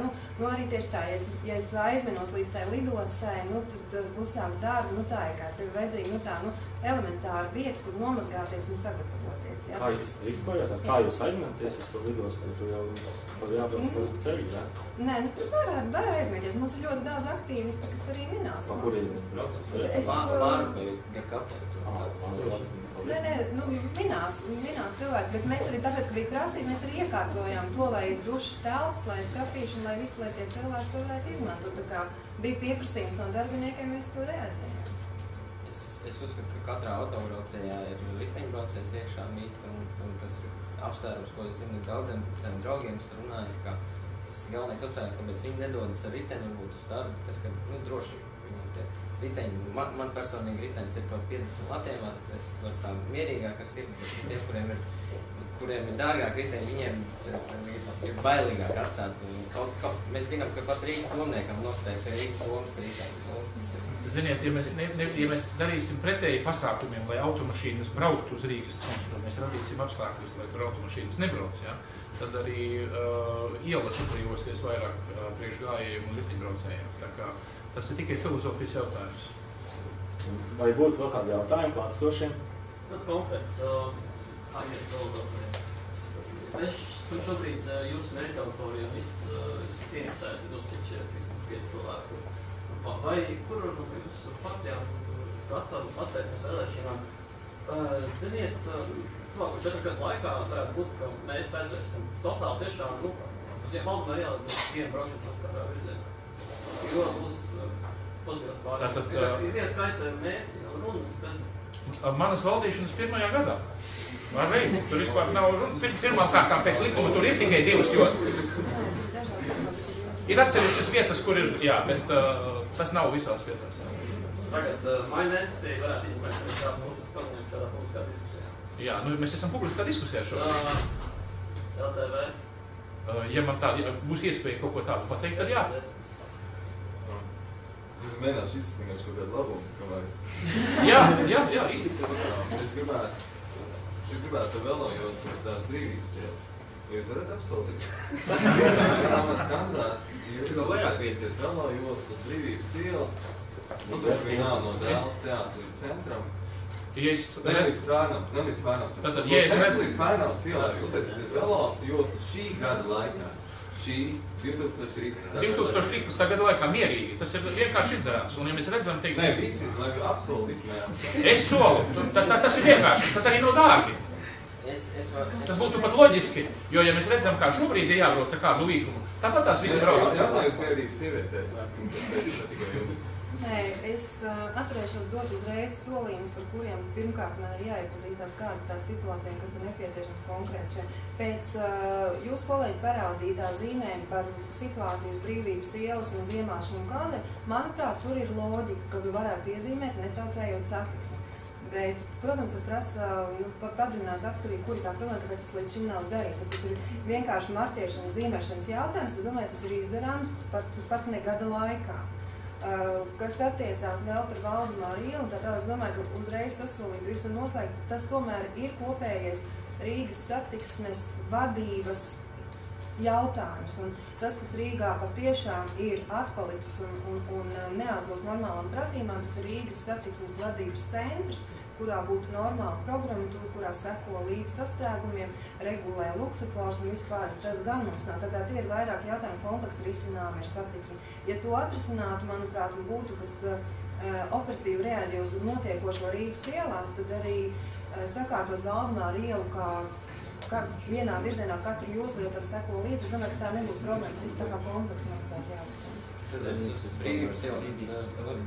arī tieši tā, ja es aizmenos līdz tai lidostai, tad uzsākt darbu, tā ir kā tev vajadzīga, elementāra vieta, kur nomazgāties un sagatavoties. Kā jūs drīkst pajautāt, kā jūs aizmēties uz to lidostu, tu jau jābrauc par ceļu, jā? Nē, tu var aizmēties. Mums ir ļoti daudz aktīvisti, kas arī minās. Pa kuriem brauc uz ceļu? Vārdu gar kapteni. Nē, minās cilvēki, bet mēs arī tāpēc, ka bija prasība, mēs arī iekārtojām to, lai ir dušas telpas, lai skapīšu un lai visi, lai tie cilvēki to varētu izmantot. Tā kā bija pieprasījums no darbiniekiem, mēs to reaģējām. Es uzskatu, ka katrā autobraucējā ir riteņbraucējs iekšā mīt, un tas apsvērums, ko es zinu daudziem saviem draugiem, es runāju, ka tas galvenais apsvērums, kāpēc viņi nedodas ar riteni varbūt uz darbu, tas, ka, droši riteņi, man personīgi ritenis ir par 50 latiem, es varu tā mierīgāk ar sirdi, bet tie, kuriem ir kuriem ir dārgāk riteni, viņiem ir bailīgāk atstāt. Mēs zinām, ka pat Rīgas domniekam nospēja pie Rīgas domas riteni. Ziniet, ja mēs darīsim pretēji pasākumiem, lai automašīnas brauktu uz Rīgas centru, mēs radīsim apstākļus, lai tur automašīnas nebrauc, ja? Tad arī ielas atbrīvosies vairāk priekšgājējiem un ritiņbraucējiem. Tā kā tas ir tikai filozofijas jautājums. Vai būtu vēl kādi jautājumi klātsošiem? Tad konkrēts Aņģeļa velodrocējiem. Mēs esam šobrīd jūsu mērķa autoriem interesēti nosīt šie 35 cilvēku. Vai kur no jūsu partijām gatavi pateikt vēlēšanām? Ziniet, tuvāko 4 gadu laikā varētu būt, ka mēs aizvērsim totāli tiešām uz tiem Valdemāra ielā vienu braukšanas saskarā virzienā. Jo būs pozitīvs pārējums. Ir viens skaista mērķi un runas, bet manas valdīšanas pirmajā gadā. Var veikt, tur vispār nav runa. Pirmām kārtām pēc likuma tur ir tikai 2 jostas. Ir atsevišķas vietas, kur ir, jā, bet tas nav visās vietās. Tagad maija mēnesī varētu izmērt kāds publisks paziņojums kādā publiskā diskusijā. Jā, nu mēs esam publiskā diskusijā šobrīd. LTV. Ja man tāda būs iespēja kaut ko tādu pateikt, tad jā. Es mēģināšu izsniegšu kaut kādu labumu, kamēr. Jā, īsti. Es gribētu velojos uz tās brīvības ielas. Jūs varat apsolīt? Kandidāti, jūs atgriezīsiet velojos uz brīvības ielas, un tas nav no Dēls teātra līdz centram. Nelīdz Prānavas. Nelīdz Prānavas ielā, jūs taisiet velojos šī gada laikā. Šī 2013. gada laikā mierīgi. Tas ir vienkārši izdarāms. Un ja mēs redzam, teiksim... Nē, visi, lai apsolu vismēr. Es solu. Tas ir vienkārši. Tas arī nav dārgi. Tas būtu pat loģiski. Jo, ja mēs redzam, kā šobrīd ir jābrauc ar kādu līkumu, tāpat tās visi brauc. Jautājums mierīgs sievietēs. Nē, es atturēšos dot uzreiz solījumus, par kuriem pirmkārt man ir jāiepazīstās, kāda tā situācija, kas ir nepieciešams konkrēti šeit. Pēc jūsu kolēģi parādītā zīmēm par situācijas brīvības ielas un ziemāšanu gada, manuprāt, tur ir loģika, ka varētu iezīmēt, netraucējot satiksmi. Bet, protams, tas prasa padziļināt apskatīt, kur ir tā problēma, kāpēc tas līdz šim nav darīts. Tas ir vienkārši marķēšanas, zīmēšanas jautājums. Es domāju, tas ir izdarāms pat ne gada laikā. Kas attiecās vēl par Valdemāra ielu, tad es domāju, ka uzreiz sasolīt visu noslēgt. Tas tomēr ir kopējais Rīgas satiksmes vadības jautājums. Un tas, kas Rīgā patiešām ir atpalicis un neatbilst normālām prasībām, tas ir Rīgas satiksmes vadības centrs, kurā būtu normāla programmatūra, kurā seko līdz sastrēgumiem, regulē luksofors un vispār tas gan mums nav. Tātad tie ir vairāk jautājumu kompleksu risinājumi ar satiksmi. Ja to atrisinātu, manuprāt, un būtu, kas operatīvi reaģē uz notiekošo Rīgas ielās, tad arī sakārtot Valdemāra ielu kā vienā virzienā katru joslu, jo tam seko līdzi, es domāju, ka tā nebūs problēma. Tas tā kā komplekss, manuprāt, jārisina. Sadarbs uz brīvības ielu,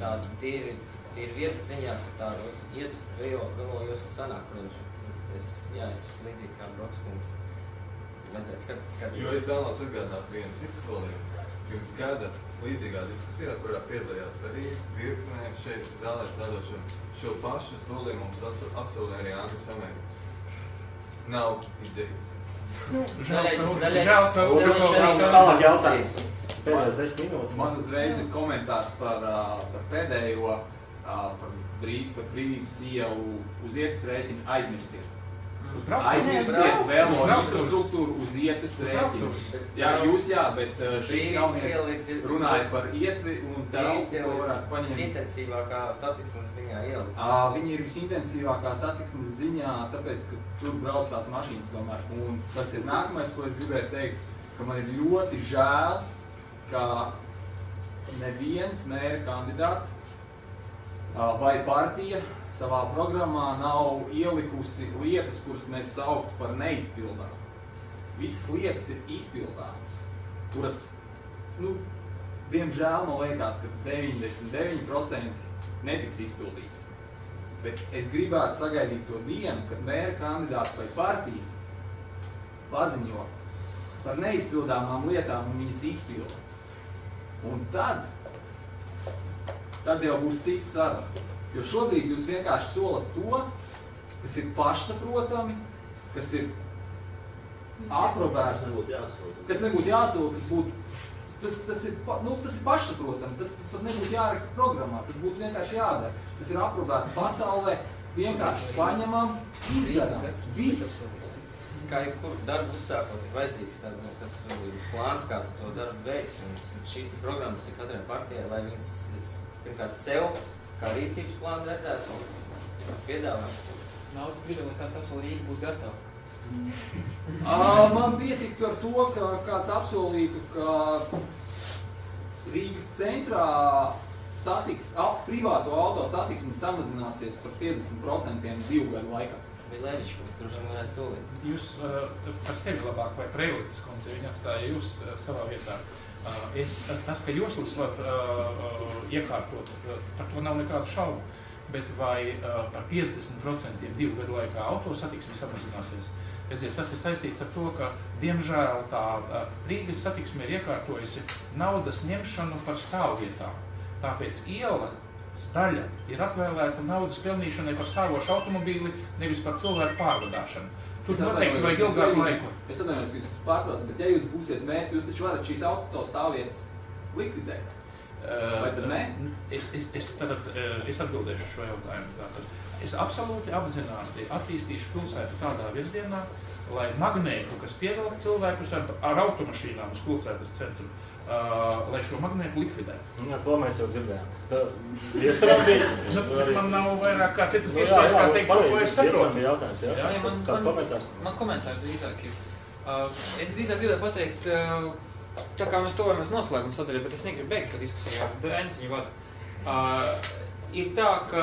tāda tīri vietas ziņā, ka tādos ietas velojos sanāk, es līdzīgi kā Brokskungs vajadzētu skatīt. Jo es vēlos atgādināt vienu citu solījumu. Pirms gada līdzīgā diskusijā, kurā piedalījās arī virknē šeit zālē strādošo, šo pašu solījumu mums apsolīja arī Andris Amerikas. Nav izdarīts. Tālāk jautājums. Pēdējos 10 minūtes. Man uzreiz ir komentārs par pēdējo, par brīvības ielu uz ietas rēķinu aizmirstiet. Aizmirstiet velo infrastruktūru uz ietas rēķinu. Jā, jūs jā, bet šīs jaunieki runāja par ietvi un telpu, ko varētu paņemt. Visintensīvākā satiksmes ziņā iela. Viņi ir visintensīvākā satiksmes ziņā, tāpēc, ka tur brauc tās mašīnas tomēr. Un tas ir nākamais, ko es gribēju teikt, ka man ir ļoti žēl, ka neviens mēra kandidāts vai partija savā programmā nav ielikusi lietas, kuras mēs sauktu par neizpildām. Visas lietas ir izpildāmas, kuras, diemžēl man liekas, ka 99% netiks izpildītas. Bet es gribētu sagaidīt to dienu, kad mēra kandidāts vai partijas paziņo par neizpildāmām lietām un viņas izpilda. Un tad jau būs cita saruna. Jo šobrīd jūs vienkārši solat to, kas ir pašsaprotami, kas ir aprobēts, kas nebūtu jāsolo, kas būtu, tas ir pašsaprotami, tas pat nebūtu jāraksta programmā, tas būtu vienkārši jādara. Tas ir aprobēts pasaulē, vienkārši paņemam, izdarām, viss. Kā jebkur darbu uzsākot, ir vajadzīgs tas plāns, kā tu to darbu veiks. Un šīs programmas ir katrai partijai, lai viņas pirmkārt sev, kā rīcības plānu redzētu un piedāvāt. Nav brīdī, lai kāds apsolīja Rīga būtu gatava. Man pietiktu ar to, ka kāds apsolītu, ka Rīgas centrā privāto auto satiksme samazināsies par 50% 2 gadu laikā. Bija Levičs, kas droši vien varētu solīt. Jūs par sevi labāk vai Preilītis kundze, viņa atstāja jūs savā vietā. Tas, ka joslas var iekārtot, par to nav nekādu šaubu, bet vai par 50% 2 gadu laikā autosatiksme samazināsies? Redziet, tas ir saistīts ar to, ka, diemžēl, tā Rīgas satiksme ir iekārtojusi naudas ņemšanu par stāvvietām. Tāpēc ielas daļa ir atvēlēta naudas pelnīšanai par stāvošu automobīli, nevis par cilvēku pārvadāšanu. Tur noteikti vajag ilgāku laiku. Es atvainojos, ka jūs pārtraucat, bet ja jūs būsiet mēs, jūs taču varat šīs autostāvvietas likvidēt. Vai tad ne? Es atbildēšu šo jautājumu. Tātad. Es absolūti apzināti attīstīšu pilsētu tādā virzienā, lai magnētu, kas pievelk cilvēkus ar automašīnām uz pilsētas centru, lai šo magnētu likvidētu. Jā, to mēs jau dzirdējām. Man nav vairāk kā citas iespējas, kā teikt, ko es saprotu. Bija jautājums, jā? Kāds komentārs? Man komentārs drīzāk ir. Es drīzāk gribēju pateikt, tā kā mēs tovamies noslēguma sadaļā, bet es negribu beigt šo diskusiju, Dainis viņu vada. Ir tā, ka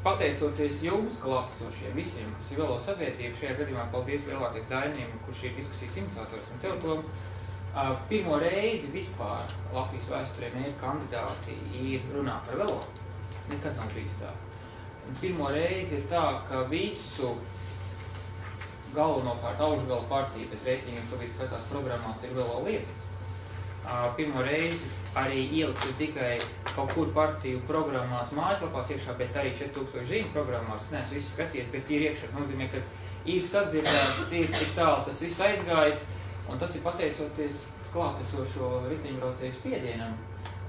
pateicoties jums klātesošiem visiem, kas ir Velo sabiedrība, šajā gadījumā paldies lielākais Dainim, kurš ir diskusijas iniciators, un tev, Tom, pirmo reizi vispār Latvijas vēsturē mērķi kandidāti ir runā par Velo. Nekad nav bijis tā. Un pirmo reizi ir tā, ka visu galvenokārt augšgala partiju bez reitingiem šobrīd skatās programmās ir Velo lietas. Pirmo reizi arī ielas ir tikai kaut kur partiju programmās mājaslapās iekšā, bet arī 4000 zīmju programmās. Es neesmu visu skatījies, bet ir iekšā. Tas nozīmē, ka ir sadzirdēts, ir tik tālu tas viss aizgājis. Un tas ir pateicoties klātesošo riteņbraucēju spiedienam,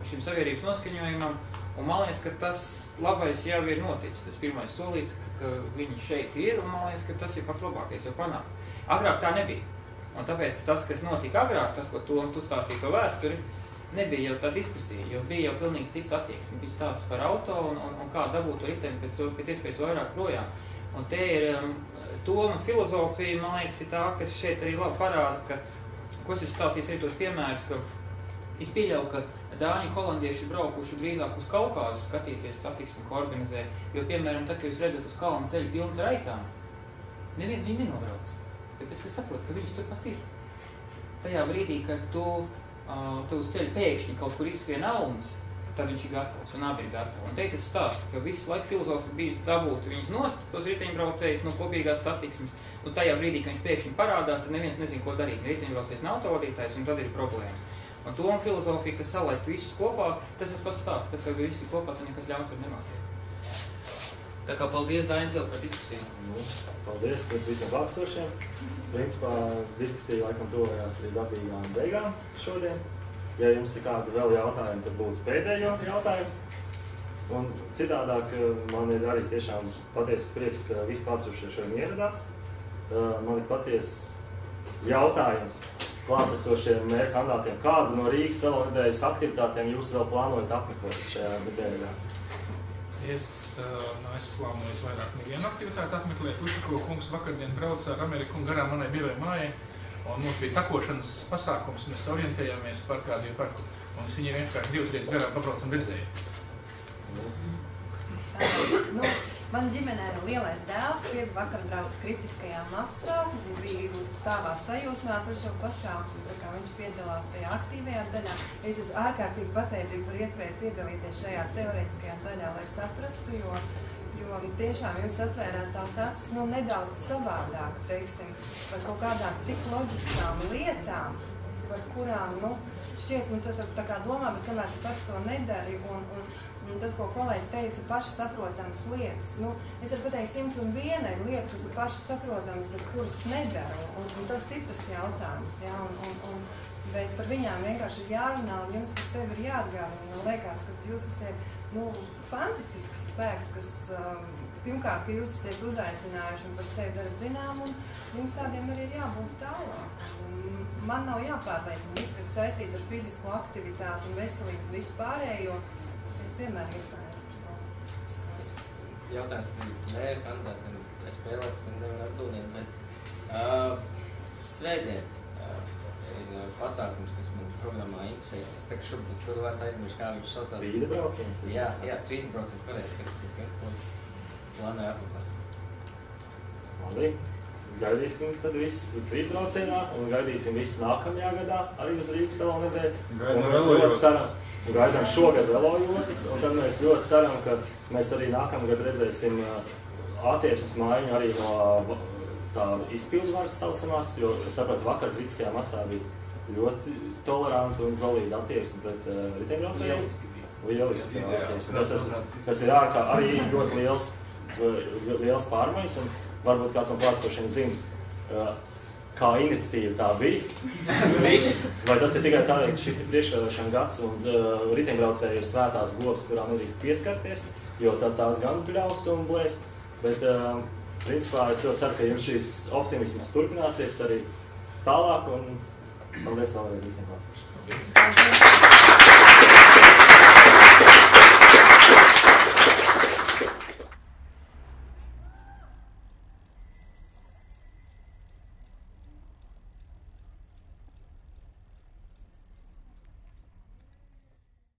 šim sabiedrības noskaņojumam. Un man liekas, ka tas labais jau ir noticis. Tas pirmais solīts, ka viņi šeit ir, un man liekas, ka tas ir pats labākais jau panāks. Agrāk tā nebija. Un tāpēc tas, kas notika agrāk, tas, ko tu stāstīji to vēsturi, nebija jau tā diskusija, jo bija jau pilnīgi cits attieksme. Bija stāsts par auto un kā dabūt to riteni pēc iespējas vairāk projām. Un te ir Toma filozofija, man liekas, ir tā, kas šeit arī labi parāda, ka, ko es stāstījis arī tos piemērus, ka es pieļauju, ka Dāņi, holandieši braukuši drīzāk uz Kaukāzu skatīties satiksmi, ko organizē, jo, piemēram, tad, kad jūs redzat uz kalna ceļu pilns ar aitām, neviens viņi nenobrauc. Tāpēc, ka saprot, ka viņas turpat ir. Tajā brīdī, kad tu uz ceļa pēkšņi kaut kur izskrien aunas, tad viņš ir gatavs un abi ir gatavi. Un te tas stāsts, ka visu laiku filozofija bija dabūt viņus nost, tos riteņbraucējus no kopīgās satiksmes, un tajā brīdī, kad viņš pēkšņi parādās, tad neviens nezin, ko darīt. Riteņbraucējs nav autovadītājs, un tad ir problēma. Un to filozofija, kas salaist visus kopā, tas pats stāsts. Tad, kad visi kopā, tad nekas ļauns var nemācīt. Tā kā paldies, Daini, tev par diskusiju. Paldies visiem klātesošiem. Principā diskusija laikam tuvojās arī dabīgām beigām šodien. Ja jums ir kādi vēl jautājumi, tad būs pēdējo jautājumu. Un citādāk man ir arī tiešām patiesas prieks, ka visi klātesošie šodien ieradās. Man ir patiesas jautājums klātesošiem mērķu kandidātiem. Kādu no Rīgas velonedēļas aktivitātēm jūs vēl plānojat apmeklēt šajā nedēļā? Es plānoju vairāk nevienu aktivitāti apmeklēt. Ušako kungs vakardien brauca ar Ameriku un garām manai biroja mājai. Un mums bija takošanas pasākums, un mēs orientējāmies par kādu parku. Un es viņiem vienkārši 2 reizes garām pabraucam redzēju. Man ģimenē ir lielais dēls, kuri vakar brauc kritiskajā masā. Bija stāvā sajūsmā par šo pasākumu, tā kā viņš piedalās tajā aktīvajā daļā. Es esmu ārkārtīgi pateicīga par iespēju piedalīties šajā teorētiskajā daļā, lai saprastu, jo tiešām jūs atvērāt tās acis nedaudz savādāk, teiksim, par kaut kādām tik loģiskām lietām. par kurām, nu, šķiet, nu, tā kā domā, bet kamēr tu pats to nedari, un tas, ko kolēģis teica, paši saprotamas lietas. Nu, es varu pateikt 101 lieta, kas ir paši saprotamas, bet kuras nedara, un tas ir tas jautājums, jā, bet par viņām vienkārši ir jārunā, un jums par sevi ir jāatgādina. Man liekas, ka jūs esat, nu, fantastisks spēks, kas, pirmkārt, ka jūs esat uzaicinājuši un par sevi darat zinām, un jums tādiem arī ir jābūt tālāk. Man nav jāpārliecina viss, kas saistīts ar fizisko aktivitāti un veselību visu pārējo. Es vienmēr iestājos par to. Es jautāju, nē, kandidātiem spēlēts, man nevar atbildēt, bet svētdien ir pasākums, kas man programmā interesēs, kas tagad šobrīd, kur vārds aizmirst, kā viņš saucās. Tvīda brauciens? Jā, tvīda brauciens, pareiz, kas plānoja apmeklēt. Labi. Gaidīsim tad visu tvīta braucienā un gaidīsim visu nākamajā gadā arī uz Rīgas velo nedēļu. Gaidām šogad velo jostas, un tad mēs ļoti ceram, ka mēs arī nākamgad redzēsim attieksmes maiņu arī no tā izpildvaras saucamās, jo es sapratu, vakar kritiskajā masā bija ļoti toleranti un solīdi attieksmi pret riteņbraucējiem. Lieliski attieksmi. Tas ir arī ļoti liels pārmaiņas, un varbūt kāds no klātesošiem zina, kā iniciatīva tā bija. Vai tas ir tikai tādēļ, ka šis ir priekšvēlēšana gads un riteņbraucēji ir svētās govs, kurām nedrīkst pieskarties, jo tad tās gan bļaus un blēs. Bet, principā, es ļoti ceru, ka jums šīs optimismas turpināsies arī tālāk, un paldies vēlreiz visiem klātesošiem.